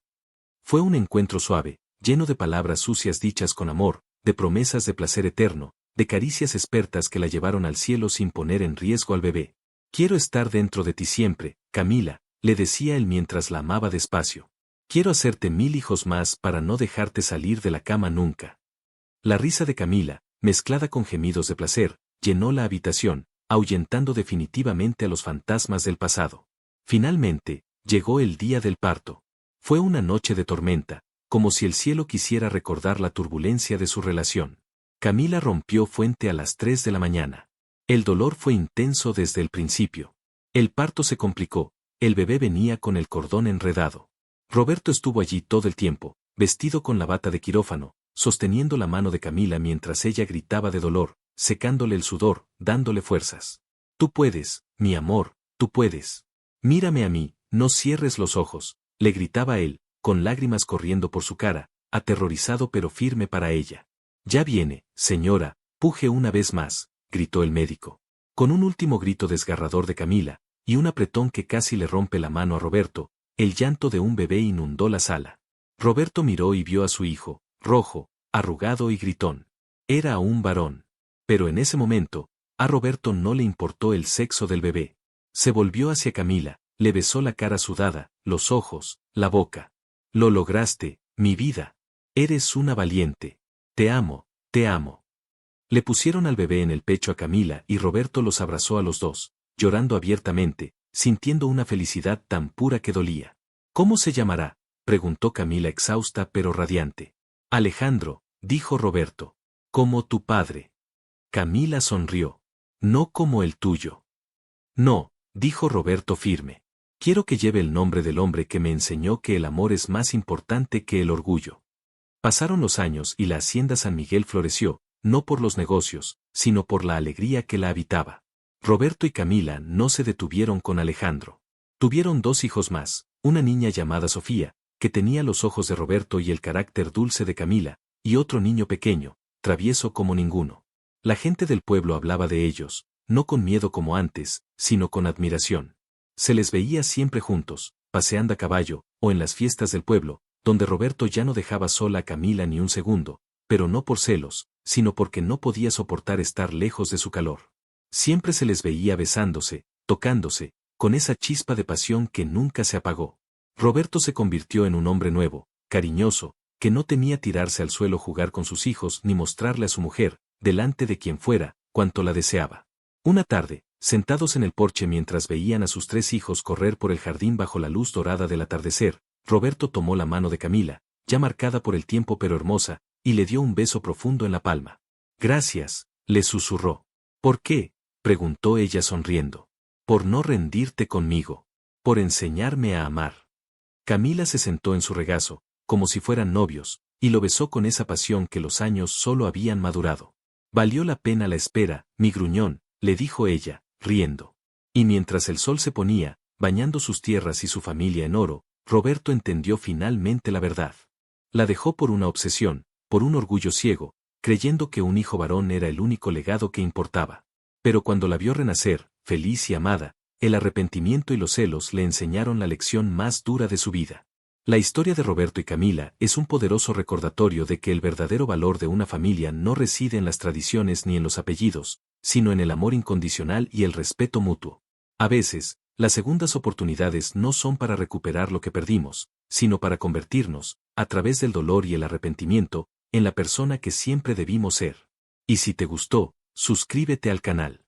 Fue un encuentro suave, lleno de palabras sucias dichas con amor, de promesas de placer eterno, de caricias expertas que la llevaron al cielo sin poner en riesgo al bebé. «Quiero estar dentro de ti siempre, Camila», le decía él mientras la amaba despacio. «Quiero hacerte 1000 hijos más para no dejarte salir de la cama nunca». La risa de Camila, mezclada con gemidos de placer, llenó la habitación, ahuyentando definitivamente a los fantasmas del pasado. Finalmente, llegó el día del parto. Fue una noche de tormenta, como si el cielo quisiera recordar la turbulencia de su relación. Camila rompió fuente a las 3 de la mañana. El dolor fue intenso desde el principio. El parto se complicó, el bebé venía con el cordón enredado. Roberto estuvo allí todo el tiempo, vestido con la bata de quirófano, sosteniendo la mano de Camila mientras ella gritaba de dolor, secándole el sudor, dándole fuerzas. «Tú puedes, mi amor, tú puedes. Mírame a mí, no cierres los ojos», le gritaba él, con lágrimas corriendo por su cara, aterrorizado pero firme para ella. «Ya viene, señora, puje una vez más», gritó el médico. Con un último grito desgarrador de Camila, y un apretón que casi le rompe la mano a Roberto, el llanto de un bebé inundó la sala. Roberto miró y vio a su hijo, rojo, arrugado y gritón. Era un varón. Pero en ese momento, a Roberto no le importó el sexo del bebé. Se volvió hacia Camila, le besó la cara sudada, los ojos, la boca. «Lo lograste, mi vida. Eres una valiente. Te amo, te amo». Le pusieron al bebé en el pecho a Camila y Roberto los abrazó a los dos, llorando abiertamente, sintiendo una felicidad tan pura que dolía. «¿Cómo se llamará?», preguntó Camila exhausta pero radiante. «Alejandro», dijo Roberto. «Como tu padre». Camila sonrió. «No como el tuyo». «No», dijo Roberto firme. «Quiero que lleve el nombre del hombre que me enseñó que el amor es más importante que el orgullo». Pasaron los años y la hacienda San Miguel floreció, no por los negocios, sino por la alegría que la habitaba. Roberto y Camila no se detuvieron con Alejandro. Tuvieron 2 hijos más, una niña llamada Sofía, que tenía los ojos de Roberto y el carácter dulce de Camila, y otro niño pequeño, travieso como ninguno. La gente del pueblo hablaba de ellos, no con miedo como antes, sino con admiración. Se les veía siempre juntos, paseando a caballo, o en las fiestas del pueblo, donde Roberto ya no dejaba sola a Camila ni un segundo, pero no por celos, sino porque no podía soportar estar lejos de su calor. Siempre se les veía besándose, tocándose, con esa chispa de pasión que nunca se apagó. Roberto se convirtió en un hombre nuevo, cariñoso, que no temía tirarse al suelo jugar con sus hijos ni mostrarle a su mujer, delante de quien fuera, cuanto la deseaba. Una tarde, sentados en el porche mientras veían a sus 3 hijos correr por el jardín bajo la luz dorada del atardecer, Roberto tomó la mano de Camila, ya marcada por el tiempo pero hermosa, y le dio un beso profundo en la palma. «Gracias», le susurró. «¿Por qué?», preguntó ella sonriendo. «Por no rendirte conmigo. Por enseñarme a amar». Camila se sentó en su regazo, como si fueran novios, y lo besó con esa pasión que los años solo habían madurado. «Valió la pena la espera, mi gruñón», le dijo ella, riendo. Y mientras el sol se ponía, bañando sus tierras y su familia en oro, Roberto entendió finalmente la verdad. La dejó por una obsesión, por un orgullo ciego, creyendo que un hijo varón era el único legado que importaba. Pero cuando la vio renacer, feliz y amada, el arrepentimiento y los celos le enseñaron la lección más dura de su vida. La historia de Roberto y Camila es un poderoso recordatorio de que el verdadero valor de una familia no reside en las tradiciones ni en los apellidos, sino en el amor incondicional y el respeto mutuo. A veces, las segundas oportunidades no son para recuperar lo que perdimos, sino para convertirnos, a través del dolor y el arrepentimiento, en la persona que siempre debimos ser. Y si te gustó, suscríbete al canal.